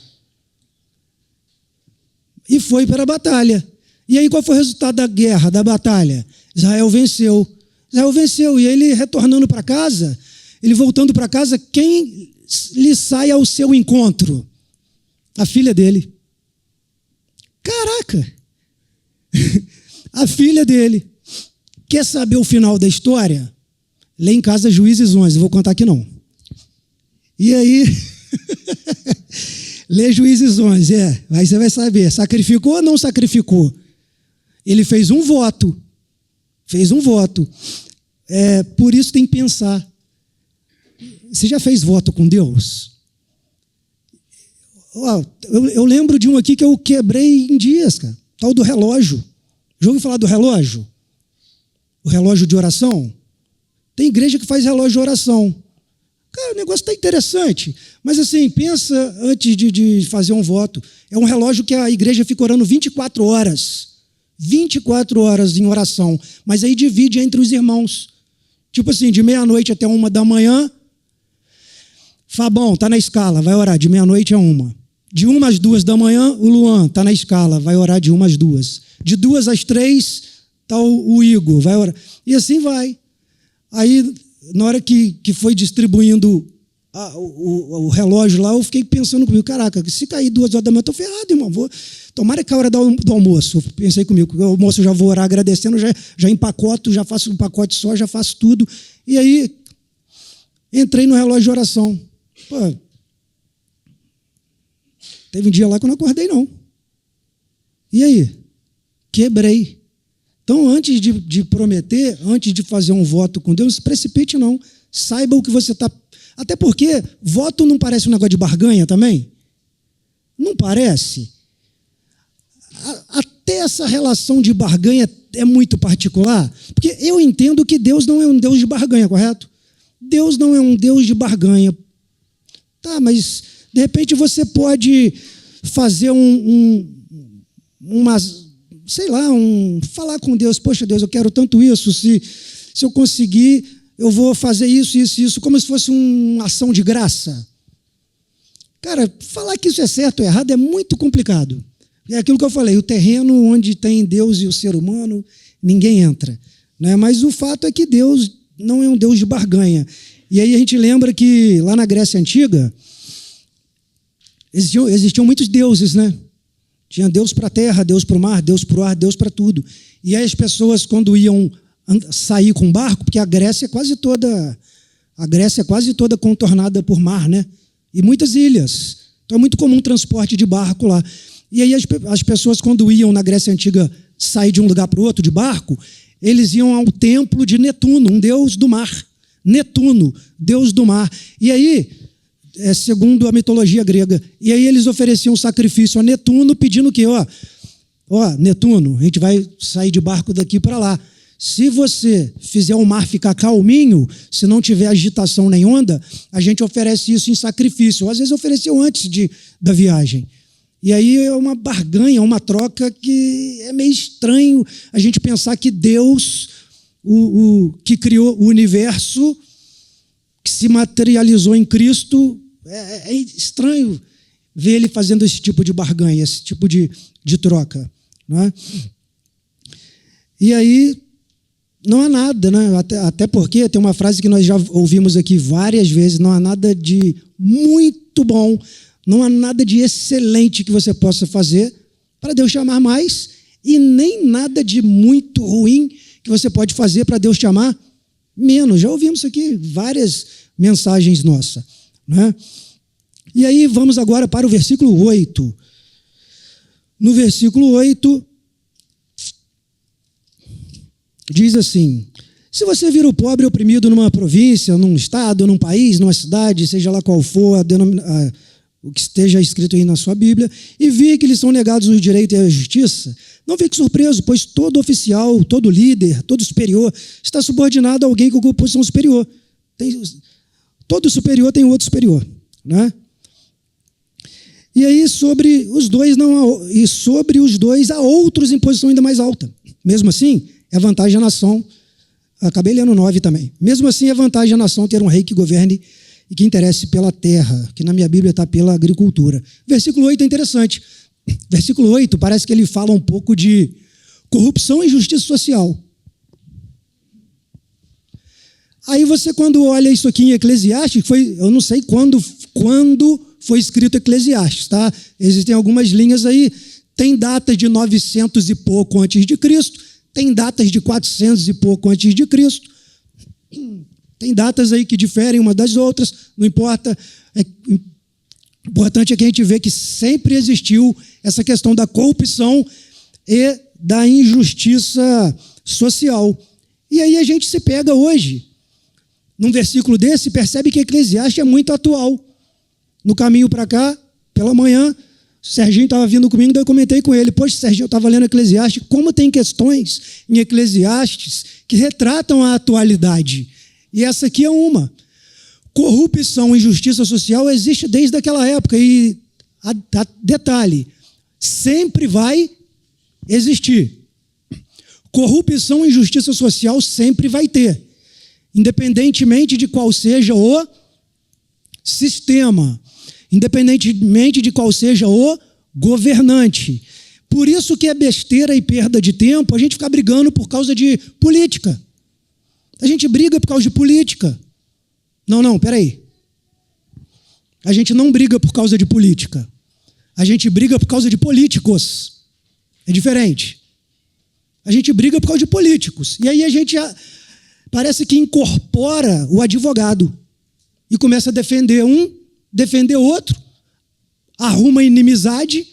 E foi para a batalha. E aí qual foi o resultado da guerra, da batalha? Israel venceu. Israel venceu. E ele retornando para casa, ele voltando para casa, quem lhe sai ao seu encontro? A filha dele. Caraca! A filha dele. Quer saber o final da história? Lê em casa Juízes 11, eu vou contar aqui não. E aí, lê Juízes 11, aí você vai saber, sacrificou ou não sacrificou? Ele fez um voto, por isso tem que pensar. Você já fez voto com Deus? Eu lembro de um aqui que eu quebrei em dias, cara, tal do relógio. Já ouviu falar do relógio? O relógio de oração? Tem igreja que faz relógio de oração. Cara, o negócio está interessante. Mas assim, pensa antes de fazer um voto. É um relógio que a igreja fica orando 24 horas. 24 horas em oração. Mas aí divide entre os irmãos. Tipo assim, de meia-noite até 1h. Fabão, está na escala, vai orar de meia-noite a 1. De 1 às 2h, o Luan está na escala, vai orar de 1 às 2. De 2 às 3, está o Igor, vai orar. E assim vai. Aí, na hora que foi distribuindo o relógio lá, eu fiquei pensando comigo, caraca, se cair 2h, eu estou ferrado, irmão. Tomara que a hora do almoço. Eu pensei comigo, o almoço eu já vou orar agradecendo, já empacoto, já faço um pacote só, já faço tudo. E aí, entrei no relógio de oração. Pô, teve um dia lá que eu não acordei, não. E aí? Quebrei. Então, antes de prometer, antes de fazer um voto com Deus, não se precipite, não. Saiba o que você está... Até porque voto não parece um negócio de barganha também? Não parece? Até essa relação de barganha é muito particular, porque eu entendo que Deus não é um Deus de barganha, correto? Deus não é um Deus de barganha. Tá, mas de repente você pode fazer falar com Deus, poxa Deus, eu quero tanto isso, se eu conseguir, eu vou fazer isso, como se fosse uma ação de graça. Cara, falar que isso é certo ou errado é muito complicado. É aquilo que eu falei, o terreno onde tem Deus e o ser humano, ninguém entra. Né? Mas o fato é que Deus não é um Deus de barganha. E aí a gente lembra que lá na Grécia Antiga existiam muitos deuses, né? Tinha Deus para a terra, Deus para o mar, Deus para o ar, Deus para tudo. E aí as pessoas, quando iam sair com barco, porque a Grécia é quase toda contornada por mar, né? E muitas ilhas. Então é muito comum transporte de barco lá. E aí as pessoas, quando iam na Grécia Antiga sair de um lugar para o outro de barco, eles iam ao templo de Netuno, um deus do mar. Netuno, deus do mar. E aí, segundo a mitologia grega, e aí eles ofereciam sacrifício a Netuno, pedindo que, Netuno, a gente vai sair de barco daqui para lá. Se você fizer o mar ficar calminho, se não tiver agitação nem onda, a gente oferece isso em sacrifício. Às vezes ofereciam antes da viagem. E aí é uma barganha, uma troca que é meio estranho a gente pensar que Deus, o que criou o universo, que se materializou em Cristo, é estranho ver ele fazendo esse tipo de barganha, esse tipo de troca. Não é? E aí não há nada, né? Até porque tem uma frase que nós já ouvimos aqui várias vezes, não há nada de muito bom, não há nada de excelente que você possa fazer para Deus te amar mais e nem nada de muito ruim que você pode fazer para Deus te amar menos. Já ouvimos aqui várias mensagens nossas. Né? E aí vamos agora para o versículo 8. No versículo 8, diz assim: Se você vira o pobre oprimido numa província, num estado, num país, numa cidade, seja lá qual for o que esteja escrito aí na sua Bíblia, e vir que lhes são negados o direito e a justiça, não fique surpreso, pois todo oficial, todo líder, todo superior está subordinado a alguém com posição superior. Todo superior tem outro superior, né? E aí, sobre os dois há outros em posição ainda mais alta. Mesmo assim, é vantagem à nação. Acabei lendo 9 também. Mesmo assim, é vantagem à nação ter um rei que governe e que interesse pela terra, que na minha Bíblia está pela agricultura. Versículo 8 é interessante. Versículo 8 parece que ele fala um pouco de corrupção e justiça social. Aí você, quando olha isso aqui em Eclesiastes, eu não sei quando foi escrito Eclesiastes, tá? Existem algumas linhas aí, tem datas de 900 e pouco antes de Cristo, tem datas de 400 e pouco antes de Cristo, tem datas aí que diferem uma das outras, não importa. O importante é que a gente vê que sempre existiu essa questão da corrupção e da injustiça social. E aí a gente se pega hoje, num versículo desse, percebe que Eclesiastes é muito atual. No caminho para cá, pela manhã, o Serginho estava vindo comigo, daí eu comentei com ele, poxa, Serginho, eu estava lendo Eclesiastes, como tem questões em Eclesiastes que retratam a atualidade. E essa aqui é uma. Corrupção e injustiça social existe desde aquela época. E, detalhe, sempre vai existir. Corrupção e injustiça social sempre vai ter. Independentemente de qual seja o sistema. Independentemente de qual seja o governante. Por isso que é besteira e perda de tempo a gente ficar brigando por causa de política. A gente briga por causa de política. Não, peraí. A gente não briga por causa de política. A gente briga por causa de políticos. É diferente. A gente briga por causa de políticos. E aí a gente parece que incorpora o advogado e começa a defender um, defender outro, arruma inimizade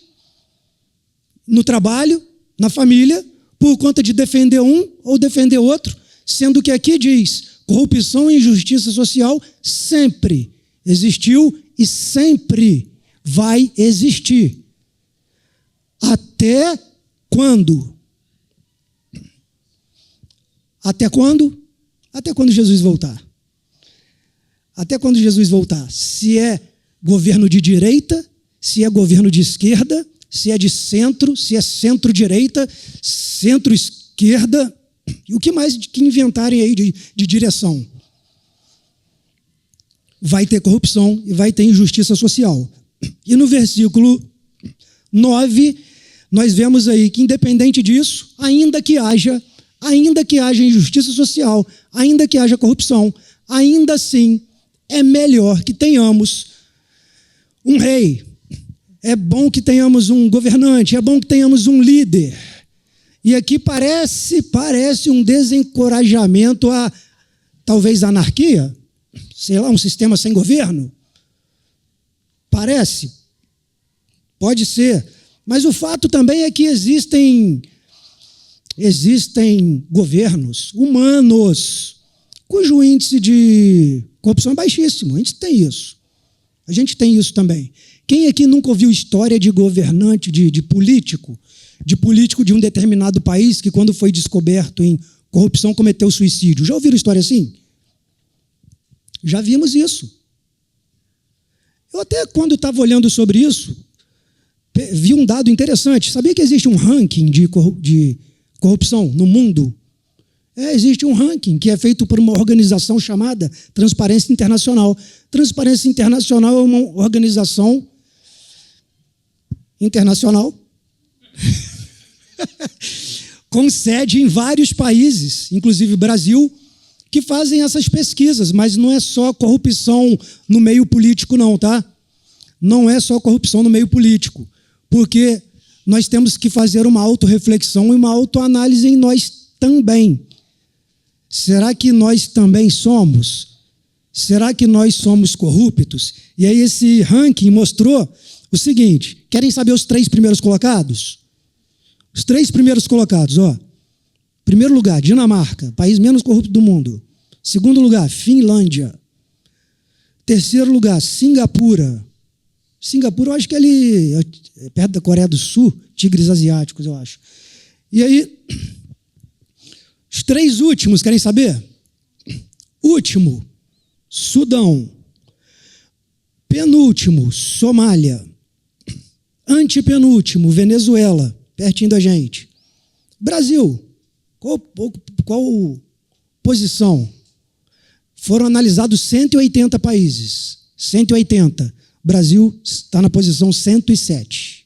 no trabalho, na família, por conta de defender um ou defender outro, sendo que aqui diz, corrupção e injustiça social sempre existiu e sempre vai existir. Até quando? Até quando? Até quando Jesus voltar. Até quando Jesus voltar. Se é governo de direita, se é governo de esquerda, se é de centro, se é centro-direita, centro-esquerda, e o que mais que inventarem aí de direção. Vai ter corrupção e vai ter injustiça social. E no versículo 9, nós vemos aí que, independente disso, ainda que haja injustiça social, ainda que haja corrupção, ainda assim é melhor que tenhamos um rei, é bom que tenhamos um governante, é bom que tenhamos um líder. E aqui parece um desencorajamento a, talvez, anarquia, sei lá, um sistema sem governo. Parece. Pode ser. Mas o fato também é que existem governos humanos cujo índice de corrupção é baixíssimo. A gente tem isso também. Quem aqui nunca ouviu história de governante, de político de um determinado país que, quando foi descoberto em corrupção, cometeu suicídio? Já ouviram história assim? Já vimos isso. Eu até, quando estava olhando sobre isso, vi um dado interessante. Sabia que existe um ranking de corrupção no mundo? Existe um ranking que é feito por uma organização chamada Transparência Internacional. Transparência Internacional é uma organização internacional com sede em vários países, inclusive o Brasil, que fazem essas pesquisas, mas não é só corrupção no meio político não, tá? Não é só corrupção no meio político, porque nós temos que fazer uma autorreflexão e uma autoanálise em nós também. Será que nós também somos? Será que nós somos corruptos? E aí esse ranking mostrou o seguinte, querem saber os 3 primeiros colocados? Os 3 primeiros colocados, ó. Primeiro lugar, Dinamarca, país menos corrupto do mundo. Segundo lugar, Finlândia. Terceiro lugar, Singapura. Singapura, eu acho que é ali, perto da Coreia do Sul, tigres asiáticos, eu acho. E aí, os 3 últimos, querem saber? Último, Sudão. Penúltimo, Somália. Antepenúltimo, Venezuela, pertinho da gente. Brasil, qual posição? Foram analisados 180 países. 180. Brasil está na posição 107.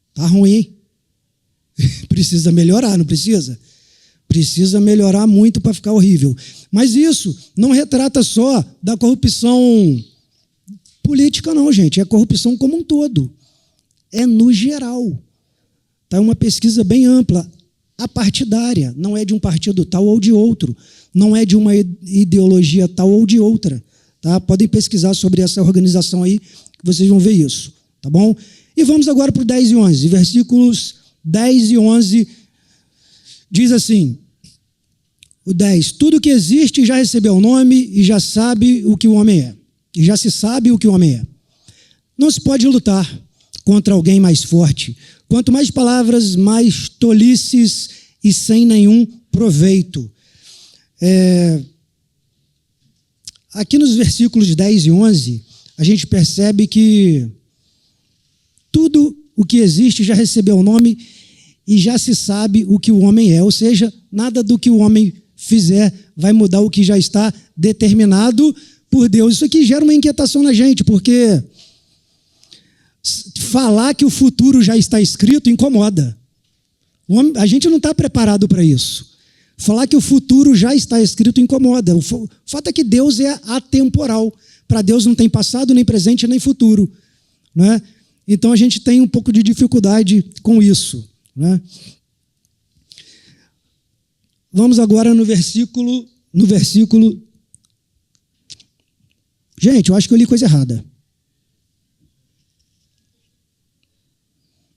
Está ruim, hein? Precisa melhorar, não precisa? Precisa melhorar muito para ficar horrível. Mas isso não retrata só da corrupção política, não, gente. É corrupção como um todo. É no geral. Tá uma pesquisa bem ampla. Apartidária. Não é de um partido tal ou de outro. Não é de uma ideologia tal ou de outra. Tá? Podem pesquisar sobre essa organização aí, que vocês vão ver isso. Tá bom? E vamos agora para o 10 e 11. Versículos 10 e 11 diz assim, o 10, tudo que existe já recebeu o nome e já sabe o que o homem é. E já se sabe o que o homem é. Não se pode lutar contra alguém mais forte. Quanto mais palavras, mais tolices e sem nenhum proveito. Aqui nos versículos 10 e 11, a gente percebe que tudo o que existe já recebeu o nome e já se sabe o que o homem é. Ou seja, nada do que o homem fizer vai mudar o que já está determinado por Deus. Isso aqui gera uma inquietação na gente, porque falar que o futuro já está escrito incomoda. A gente não está preparado para isso. Falar que o futuro já está escrito incomoda. O fato é que Deus é atemporal. Para Deus não tem passado, nem presente, nem futuro. Né? Então a gente tem um pouco de dificuldade com isso. Né? Vamos agora no versículo. Gente, eu acho que eu li coisa errada.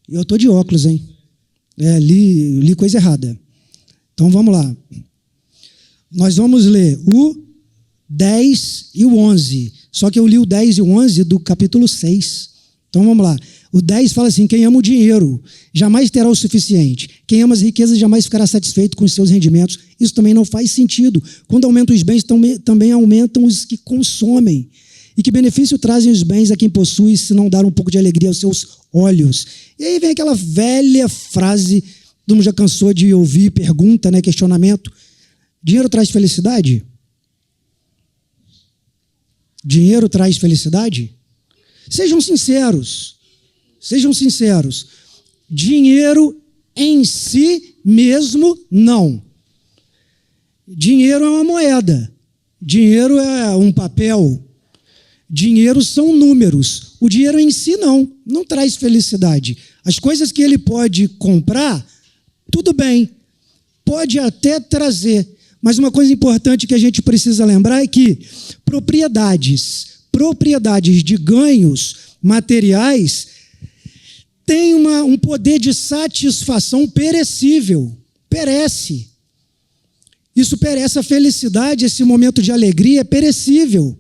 Eu estou de óculos, hein? Li coisa errada. Então vamos lá. Nós vamos ler o 10 e o 11. Só que eu li o 10 e o 11 do capítulo 6. Então vamos lá. O 10 fala assim, quem ama o dinheiro jamais terá o suficiente. Quem ama as riquezas jamais ficará satisfeito com os seus rendimentos. Isso também não faz sentido. Quando aumentam os bens, também aumentam os que consomem. E que benefício trazem os bens a quem possui se não dar um pouco de alegria aos seus olhos? E aí vem aquela velha frase, todo mundo já cansou de ouvir, pergunta, né, questionamento. Dinheiro traz felicidade? Dinheiro traz felicidade? Sejam sinceros. Sejam sinceros. Dinheiro em si mesmo, não. Dinheiro é uma moeda. Dinheiro é um papel. Dinheiro são números. O dinheiro em si não traz felicidade. As coisas que ele pode comprar, tudo bem, pode até trazer. Mas uma coisa importante que a gente precisa lembrar é que propriedades de ganhos materiais têm um poder de satisfação perecível. Perece. Isso perece. A felicidade, esse momento de alegria é perecível.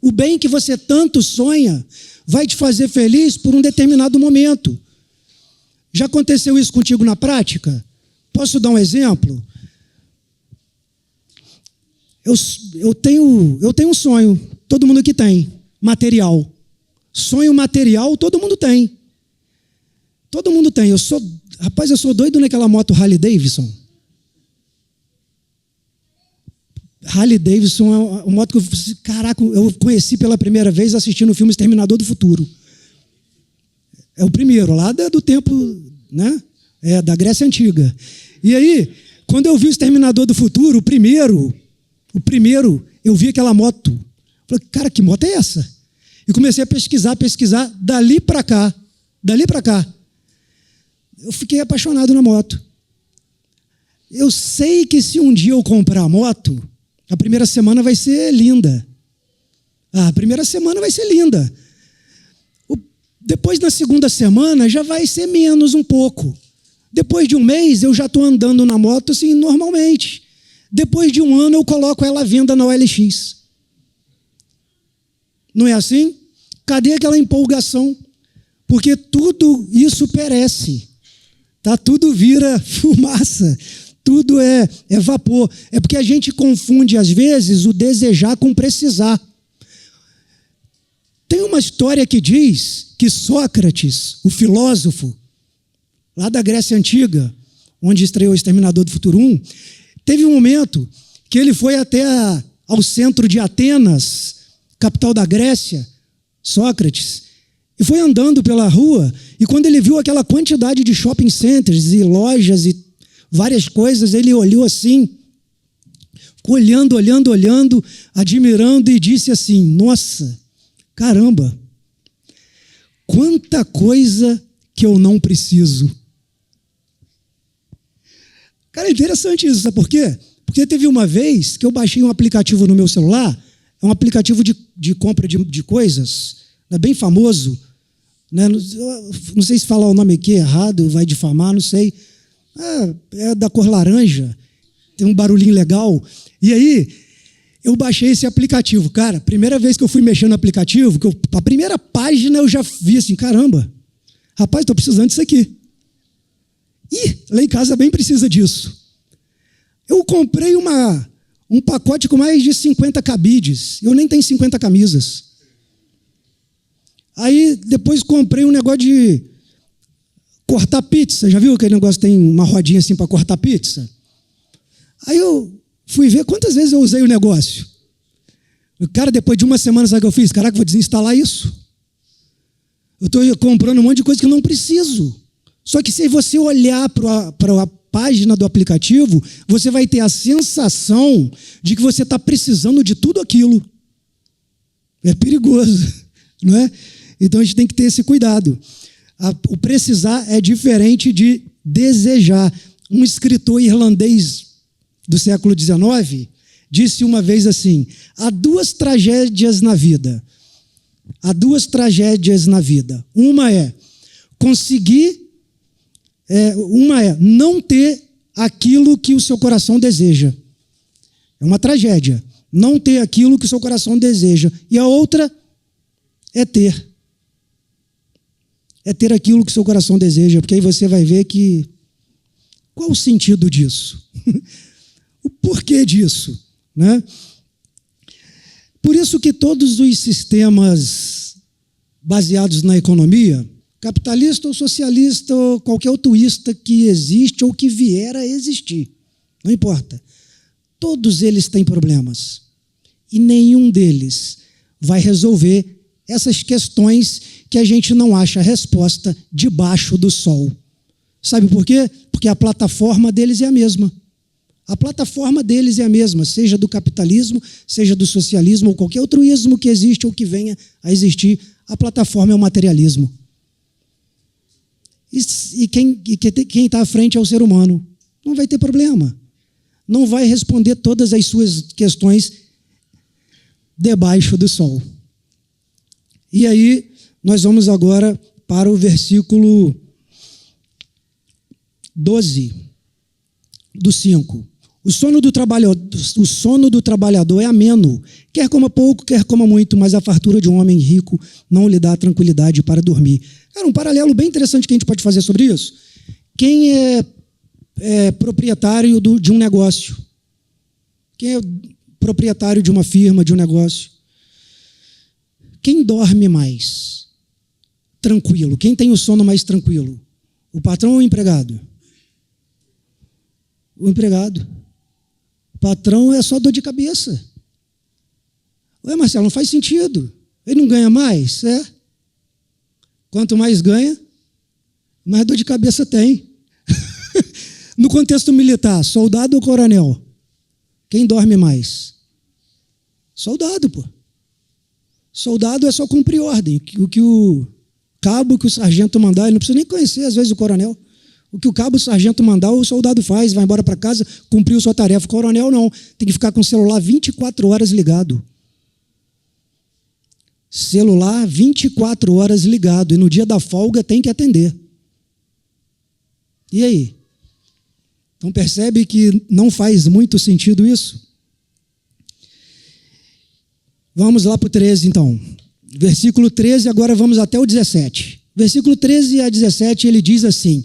O bem que você tanto sonha vai te fazer feliz por um determinado momento. Já aconteceu isso contigo na prática? Posso dar um exemplo? Eu tenho um sonho, todo mundo aqui tem, material. Sonho material todo mundo tem. Todo mundo tem. Eu sou doido naquela moto Harley Davidson. Harley Davidson é uma moto que eu conheci pela primeira vez assistindo o filme Exterminador do Futuro. É o primeiro, lá do tempo, né? Da Grécia Antiga. E aí, quando eu vi o Exterminador do Futuro, o primeiro, eu vi aquela moto. Falei, cara, que moto é essa? E comecei a pesquisar, dali para cá. Eu fiquei apaixonado na moto. Eu sei que se um dia eu comprar a moto, a primeira semana vai ser linda. Depois, na segunda semana, já vai ser menos um pouco. Depois de um mês, eu já estou andando na moto assim, normalmente. Depois de um ano, eu coloco ela à venda na OLX. Não é assim? Cadê aquela empolgação? Porque tudo isso perece. Tá? Tudo vira fumaça. Tudo é vapor. É porque a gente confunde, às vezes, o desejar com precisar. Tem uma história que diz que Sócrates, o filósofo, lá da Grécia Antiga, onde estreou o Exterminador do Futuro 1, teve um momento que ele foi até ao centro de Atenas, capital da Grécia, Sócrates, e foi andando pela rua, e quando ele viu aquela quantidade de shopping centers e lojas e várias coisas, ele olhou assim, ficou olhando, admirando, e disse assim: nossa, caramba, quanta coisa que eu não preciso. Cara, é interessante isso, sabe por quê? Porque teve uma vez que eu baixei um aplicativo no meu celular, é um aplicativo de compra de coisas, é bem famoso, né? Não sei se falar o nome aqui errado, vai difamar, não sei. É da cor laranja, tem um barulhinho legal. E aí, eu baixei esse aplicativo. Cara, primeira vez que eu fui mexer no aplicativo, a primeira página eu já vi assim, caramba, rapaz, estou precisando disso aqui. Ih, lá em casa bem precisa disso. Eu comprei um pacote com mais de 50 cabides. Eu nem tenho 50 camisas. Aí, depois comprei um negócio de cortar pizza. Já viu aquele negócio que tem uma rodinha assim para cortar pizza? Aí eu fui ver quantas vezes eu usei o negócio. Cara, depois de uma semana, sabe o que eu fiz? Caraca, vou desinstalar isso. Eu estou comprando um monte de coisa que eu não preciso. Só que se você olhar para a página do aplicativo, você vai ter a sensação de que você está precisando de tudo aquilo. É perigoso, não é? Então a gente tem que ter esse cuidado. O precisar é diferente de desejar. Um escritor irlandês do século XIX disse uma vez assim: há duas tragédias na vida. Há duas tragédias na vida. Uma é não ter aquilo que o seu coração deseja. É uma tragédia. Não ter aquilo que o seu coração deseja. E a outra é ter. É ter aquilo que o seu coração deseja, porque aí você vai ver que... Qual o sentido disso? O porquê disso? Né? Por isso que todos os sistemas baseados na economia, capitalista ou socialista ou qualquer altruísta que existe ou que vier a existir, não importa, todos eles têm problemas. E nenhum deles vai resolver essas questões que a gente não acha resposta debaixo do sol. Sabe por quê? Porque a plataforma deles é a mesma. A plataforma deles é a mesma, seja do capitalismo, seja do socialismo ou qualquer altruísmo que existe ou que venha a existir, a plataforma é o materialismo. E quem está à frente é o ser humano. Não vai ter problema. Não vai responder todas as suas questões debaixo do sol. E aí, nós vamos agora para o versículo 12, do 5. O sono do trabalhador é ameno, quer coma pouco, quer coma muito, mas a fartura de um homem rico não lhe dá tranquilidade para dormir. Cara, um paralelo bem interessante que a gente pode fazer sobre isso. Quem é proprietário de um negócio? Quem é proprietário de uma firma, de um negócio? Quem dorme mais tranquilo? Quem tem o sono mais tranquilo? O patrão ou o empregado? O empregado. O patrão é só dor de cabeça. Ué, Marcelo, não faz sentido. Ele não ganha mais? É. Quanto mais ganha, mais dor de cabeça tem. No contexto militar, soldado ou coronel? Quem dorme mais? Soldado, pô. Soldado é só cumprir ordem. O que o cabo, que o sargento mandar, ele não precisa nem conhecer, às vezes, o coronel. O que o cabo, o sargento mandar, o soldado faz, vai embora para casa, cumpriu sua tarefa. O coronel não, tem que ficar com o celular 24 horas ligado. Celular 24 horas ligado, e no dia da folga tem que atender. E aí? Então percebe que não faz muito sentido isso? Vamos lá para o 13, então. Versículo 13, agora vamos até o 17. Versículo 13 a 17, ele diz assim: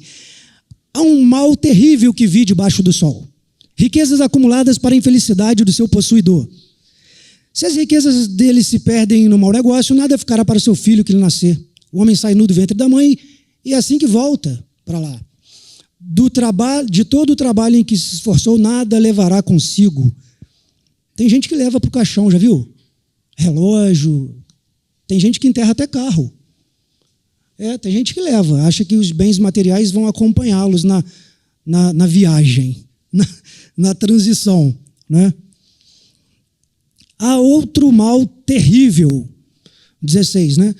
há um mal terrível que vi debaixo do sol, riquezas acumuladas para a infelicidade do seu possuidor. Se as riquezas dele se perdem no mau negócio, nada ficará para o seu filho que lhe nascer. O homem sai nu do ventre da mãe e é assim que volta para lá. De todo o trabalho em que se esforçou, nada levará consigo. Tem gente que leva para o caixão, já viu? Relógio. Tem gente que enterra até carro. Tem gente que leva, acha que os bens materiais vão acompanhá-los na viagem, na transição, né? Há outro mal terrível, 16, né?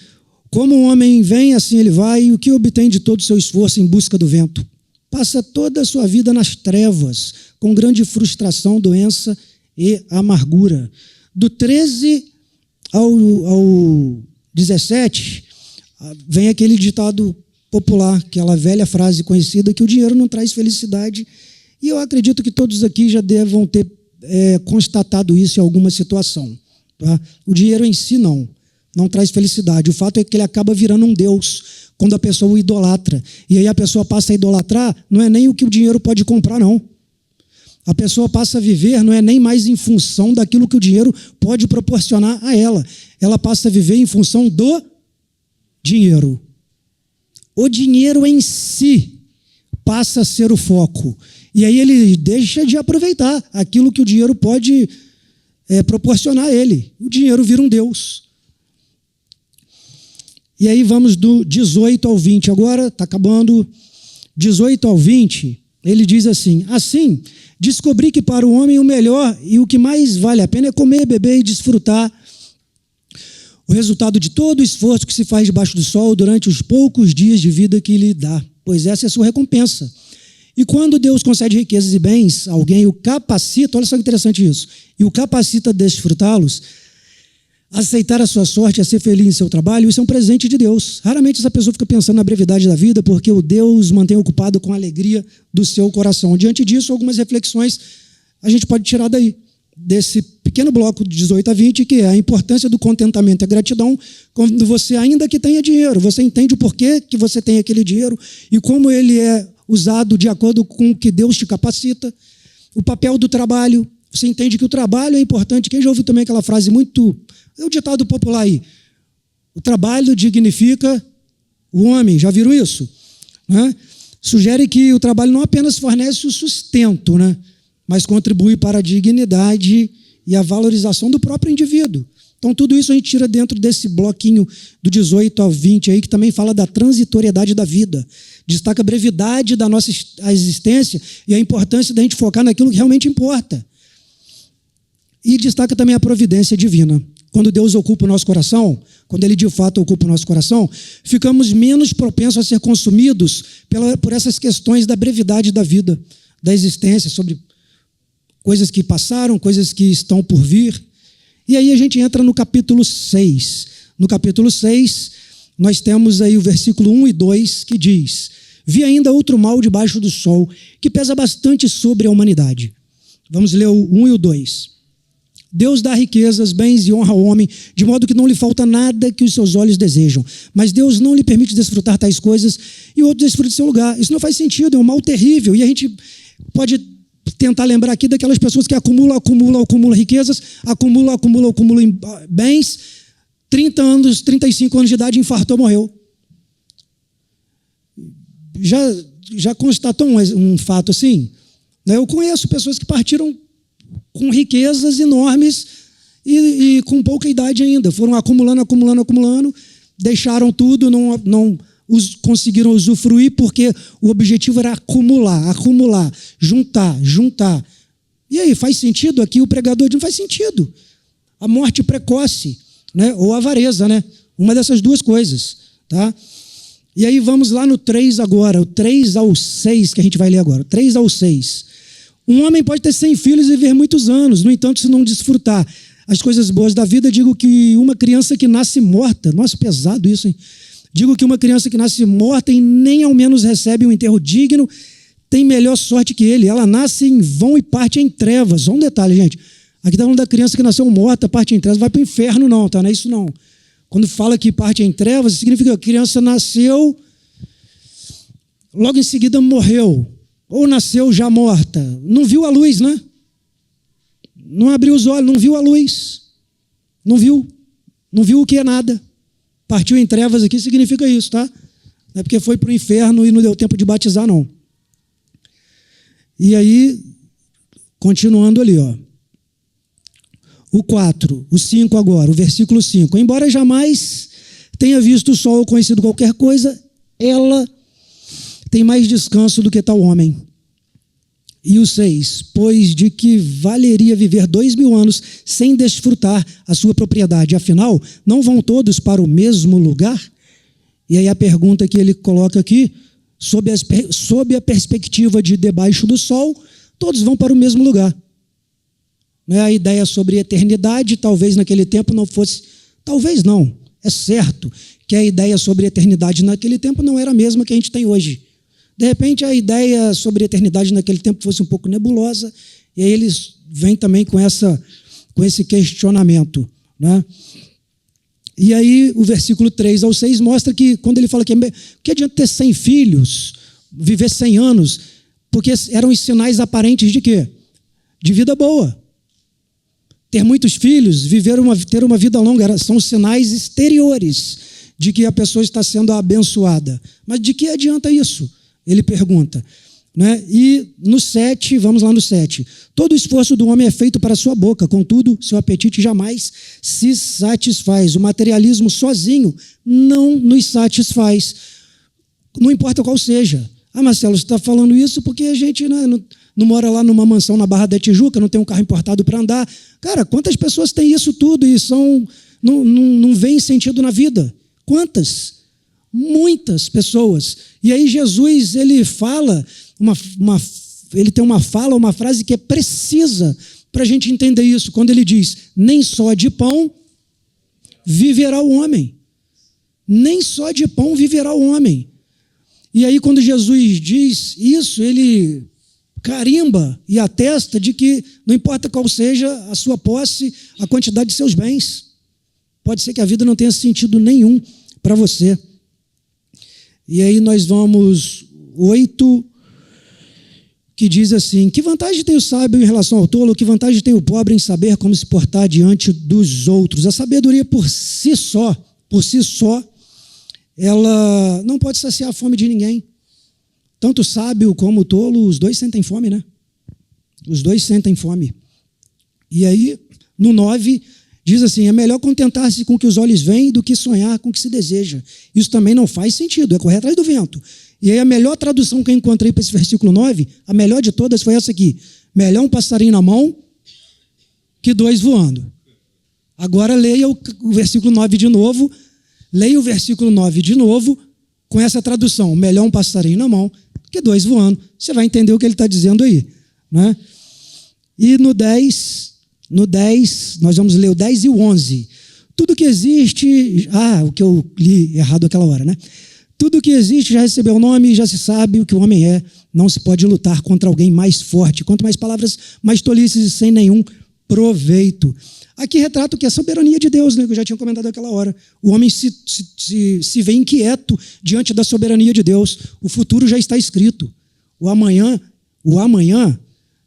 Como um homem vem, assim ele vai, e o que obtém de todo o seu esforço em busca do vento? Passa toda a sua vida nas trevas, com grande frustração, doença e amargura. Do 13 ao 17, vem aquele ditado popular, aquela velha frase conhecida, que o dinheiro não traz felicidade. E eu acredito que todos aqui já devam ter constatado isso em alguma situação. Tá? O dinheiro em si não traz felicidade. O fato é que ele acaba virando um Deus quando a pessoa o idolatra. E aí a pessoa passa a idolatrar, não é nem o que o dinheiro pode comprar, não. A pessoa passa a viver, não é nem mais em função daquilo que o dinheiro pode proporcionar a ela. Ela passa a viver em função do dinheiro. O dinheiro em si passa a ser o foco. E aí ele deixa de aproveitar aquilo que o dinheiro pode proporcionar a ele. O dinheiro vira um Deus. E aí vamos do 18 ao 20. Agora está acabando. 18 ao 20, ele diz assim: assim, descobri que para o homem o melhor e o que mais vale a pena é comer, beber e desfrutar o resultado de todo o esforço que se faz debaixo do sol durante os poucos dias de vida que lhe dá, pois essa é a sua recompensa. E quando Deus concede riquezas e bens, alguém o capacita, olha só que interessante isso, e o capacita a desfrutá-los, a aceitar a sua sorte, a ser feliz em seu trabalho, isso é um presente de Deus. Raramente essa pessoa fica pensando na brevidade da vida, porque o Deus mantém ocupado com a alegria do seu coração. Diante disso, algumas reflexões a gente pode tirar daí, desse pequeno bloco de 18 a 20, que é a importância do contentamento e a gratidão quando você, ainda que tenha dinheiro, você entende o porquê que você tem aquele dinheiro e como ele é usado de acordo com o que Deus te capacita. O papel do trabalho, você entende que o trabalho é importante. Quem já ouviu também aquela frase muito... É o ditado popular aí. O trabalho dignifica o homem. Já viram isso? Né? Sugere que o trabalho não apenas fornece o sustento, né? Mas contribui para a dignidade e a valorização do próprio indivíduo. Então, tudo isso a gente tira dentro desse bloquinho do 18 ao 20 aí, que também fala da transitoriedade da vida. Destaca a brevidade da nossa existência e a importância da gente focar naquilo que realmente importa. E destaca também a providência divina. Quando Deus ocupa o nosso coração, quando Ele de fato ocupa o nosso coração, ficamos menos propensos a ser consumidos por essas questões da brevidade da vida, da existência, sobre coisas que passaram, coisas que estão por vir. E aí a gente entra no capítulo 6. No capítulo 6, nós temos aí o versículo 1 e 2, que diz: vi ainda outro mal debaixo do sol, que pesa bastante sobre a humanidade. Vamos ler o 1 e o 2. Deus dá riquezas, bens e honra ao homem, de modo que não lhe falta nada que os seus olhos desejam. Mas Deus não lhe permite desfrutar tais coisas e o outro desfruta de seu lugar. Isso não faz sentido, é um mal terrível. E a gente pode tentar lembrar aqui daquelas pessoas que acumulam riquezas, acumulam bens, 30 anos, 35 anos de idade, infartou, morreu. Já constatou um fato assim? Eu conheço pessoas que partiram com riquezas enormes e com pouca idade ainda. Foram acumulando, deixaram tudo, não conseguiram usufruir, porque o objetivo era acumular, juntar. E aí, faz sentido aqui? O pregador diz: não faz sentido. A morte precoce, né? Ou a avareza, né? Uma dessas duas coisas. Tá? E aí vamos lá no 3 agora, o 3 ao 6 que a gente vai ler agora. 3 ao 6. Um homem pode ter 100 filhos e viver muitos anos, no entanto, se não desfrutar as coisas boas da vida, digo que uma criança que nasce morta, nossa, pesado isso, hein? Digo que uma criança que nasce morta e nem ao menos recebe um enterro digno, tem melhor sorte que ele. Ela nasce em vão e parte em trevas. Só um detalhe, gente. Aqui está falando da criança que nasceu morta, parte em trevas. Vai para o inferno, não, tá? Não é isso, não. Quando fala que parte em trevas, significa que a criança nasceu, logo em seguida morreu. Ou nasceu já morta. Não viu a luz, né? Não abriu os olhos, não viu a luz. Não viu. Não viu o que é nada. Partiu em trevas aqui significa isso, tá? Não é porque foi para o inferno e não deu tempo de batizar, não. E aí, continuando ali, ó. O 4, o 5 agora, o versículo 5. Embora jamais tenha visto o sol ou conhecido qualquer coisa, ela tem mais descanso do que tal homem. E o 6, pois de que valeria viver 2000 anos sem desfrutar a sua propriedade? Afinal, não vão todos para o mesmo lugar? E aí a pergunta que ele coloca aqui, sob a perspectiva de debaixo do sol, todos vão para o mesmo lugar. Não é a ideia sobre eternidade, talvez naquele tempo não fosse, talvez não, é certo que a ideia sobre eternidade naquele tempo não era a mesma que a gente tem hoje. De repente, a ideia sobre a eternidade naquele tempo fosse um pouco nebulosa, e aí eles vêm também com esse questionamento. Né? E aí, o versículo 3 ao 6 mostra que, quando ele fala que adianta ter 100 filhos, viver 100 anos, porque eram os sinais aparentes de quê? De vida boa. Ter muitos filhos, ter uma vida longa, são sinais exteriores de que a pessoa está sendo abençoada. Mas de que adianta isso? Ele pergunta. Né? E no 7, vamos lá no 7. Todo o esforço do homem é feito para a sua boca, contudo, seu apetite jamais se satisfaz. O materialismo sozinho não nos satisfaz. Não importa qual seja. Ah, Marcelo, você está falando isso porque a gente não mora lá numa mansão na Barra da Tijuca, não tem um carro importado para andar. Cara, quantas pessoas têm isso tudo e não veem sentido na vida? Quantas? Muitas pessoas. E aí Jesus, ele fala, ele tem uma frase que é precisa para a gente entender isso, quando ele diz, nem só de pão viverá o homem. Nem só de pão viverá o homem. E aí quando Jesus diz isso, ele carimba e atesta de que não importa qual seja a sua posse, a quantidade de seus bens. Pode ser que a vida não tenha sentido nenhum para você. E aí nós vamos 8, que diz assim, que vantagem tem o sábio em relação ao tolo, que vantagem tem o pobre em saber como se portar diante dos outros? A sabedoria por si só, ela não pode saciar a fome de ninguém. Tanto o sábio como o tolo, os dois sentem fome, né? Os dois sentem fome. E aí, no 9, diz assim, é melhor contentar-se com o que os olhos veem do que sonhar com o que se deseja. Isso também não faz sentido, é correr atrás do vento. E aí a melhor tradução que eu encontrei para esse versículo 9, a melhor de todas foi essa aqui. Melhor um passarinho na mão que 2 voando. Agora leia o versículo 9 de novo. Leia o versículo 9 de novo com essa tradução. Melhor um passarinho na mão que 2 voando. Você vai entender o que ele está dizendo aí. Né? E no 10, nós vamos ler o 10 e o 11. Tudo que existe... o que eu li errado aquela hora, né? Tudo que existe já recebeu o nome e já se sabe o que o homem é. Não se pode lutar contra alguém mais forte. Quanto mais palavras, mais tolices e sem nenhum proveito. Aqui retrata o que é a soberania de Deus, né, que eu já tinha comentado aquela hora. O homem se vê inquieto diante da soberania de Deus. O futuro já está escrito. O amanhã,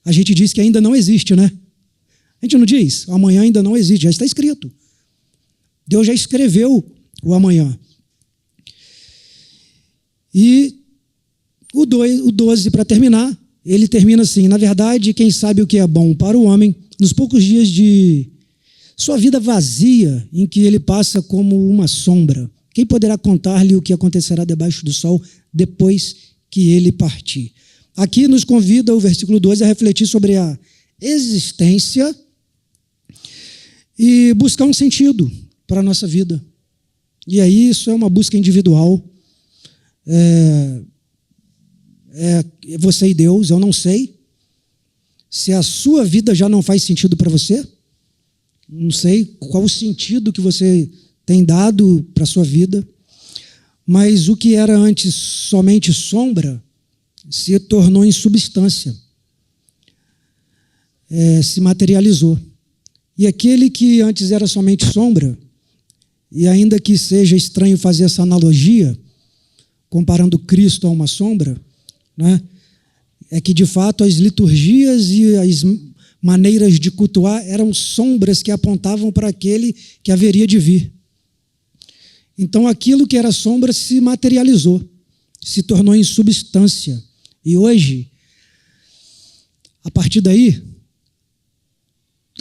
a gente diz que ainda não existe, né? A gente não diz? O amanhã ainda não existe, já está escrito. Deus já escreveu o amanhã. E o 12, para terminar, ele termina assim, na verdade, quem sabe o que é bom para o homem, nos poucos dias de sua vida vazia, em que ele passa como uma sombra, quem poderá contar-lhe o que acontecerá debaixo do sol depois que ele partir? Aqui nos convida o versículo 12 a refletir sobre a existência e buscar um sentido para a nossa vida. E aí isso é uma busca individual. É você e Deus, eu não sei. Se a sua vida já não faz sentido para você, não sei qual o sentido que você tem dado para a sua vida, mas o que era antes somente sombra, se tornou em substância, se materializou. E aquele que antes era somente sombra, e ainda que seja estranho fazer essa analogia, comparando Cristo a uma sombra, né, é que de fato as liturgias e as maneiras de cultuar eram sombras que apontavam para aquele que haveria de vir. Então aquilo que era sombra se materializou, se tornou em substância. E hoje, a partir daí,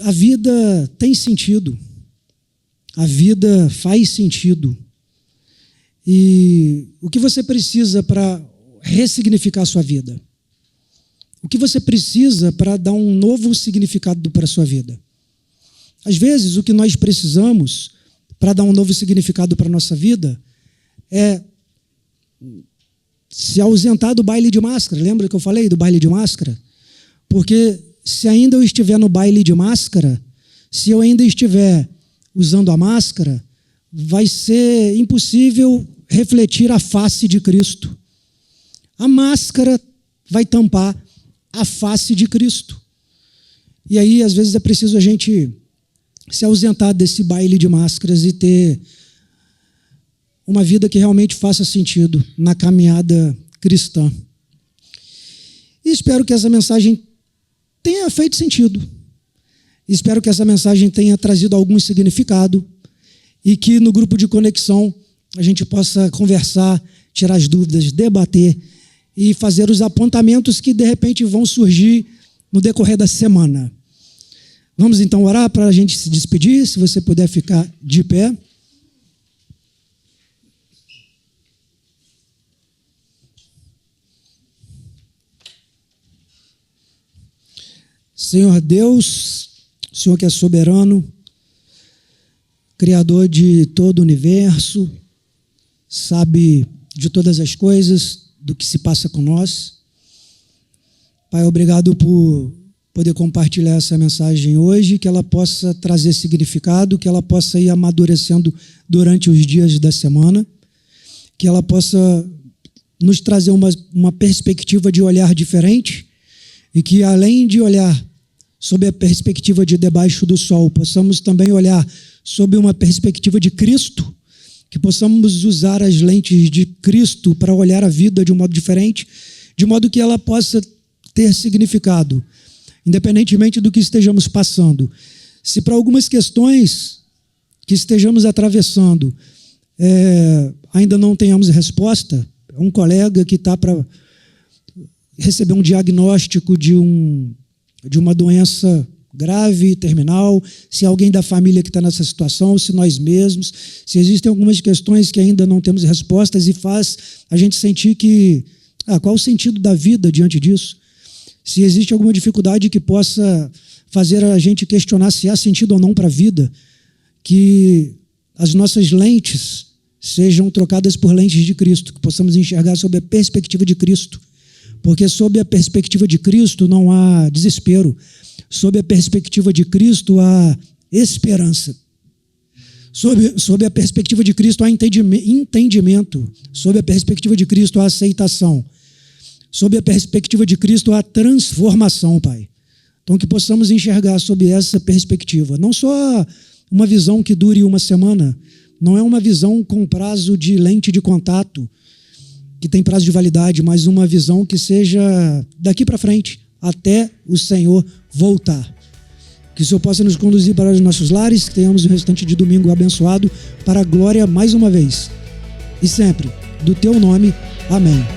a vida tem sentido, a vida faz sentido. E o que você precisa para ressignificar a sua vida? O que você precisa para dar um novo significado para a sua vida? Às vezes, o que nós precisamos para dar um novo significado para a nossa vida é se ausentar do baile de máscara. Lembra que eu falei do baile de máscara? Porque se ainda eu estiver no baile de máscara, se eu ainda estiver usando a máscara, vai ser impossível refletir a face de Cristo. A máscara vai tampar a face de Cristo. E aí, às vezes, é preciso a gente se ausentar desse baile de máscaras e ter uma vida que realmente faça sentido na caminhada cristã. E espero que essa mensagem tenha feito sentido. Espero que essa mensagem tenha trazido algum significado e que no grupo de conexão a gente possa conversar, tirar as dúvidas, debater e fazer os apontamentos que de repente vão surgir no decorrer da semana. Vamos então orar para a gente se despedir, se você puder ficar de pé. Senhor Deus, Senhor que é soberano, Criador de todo o universo, sabe de todas as coisas, do que se passa com nós. Pai, obrigado por poder compartilhar essa mensagem hoje, que ela possa trazer significado, que ela possa ir amadurecendo durante os dias da semana, que ela possa nos trazer uma perspectiva de olhar diferente e que, além de olhar sob a perspectiva de debaixo do sol, possamos também olhar sob uma perspectiva de Cristo, que possamos usar as lentes de Cristo para olhar a vida de um modo diferente, de modo que ela possa ter significado, independentemente do que estejamos passando. Se para algumas questões que estejamos atravessando ainda não tenhamos resposta, um colega que está para receber um diagnóstico de uma doença grave, terminal, se alguém da família que está nessa situação, se nós mesmos, se existem algumas questões que ainda não temos respostas e faz a gente sentir que, qual o sentido da vida diante disso? Se existe alguma dificuldade que possa fazer a gente questionar se há sentido ou não para a vida, que as nossas lentes sejam trocadas por lentes de Cristo, que possamos enxergar sob a perspectiva de Cristo, porque sob a perspectiva de Cristo não há desespero, sob a perspectiva de Cristo há esperança, sob a perspectiva de Cristo há entendimento, sob a perspectiva de Cristo há aceitação, sob a perspectiva de Cristo há transformação, Pai. Então que possamos enxergar sob essa perspectiva, não só uma visão que dure uma semana, não é uma visão com prazo de lente de contato, que tem prazo de validade, mas uma visão que seja daqui para frente, até o Senhor voltar. Que o Senhor possa nos conduzir para os nossos lares, que tenhamos o restante de domingo abençoado, para a glória mais uma vez. E sempre, do Teu nome, amém.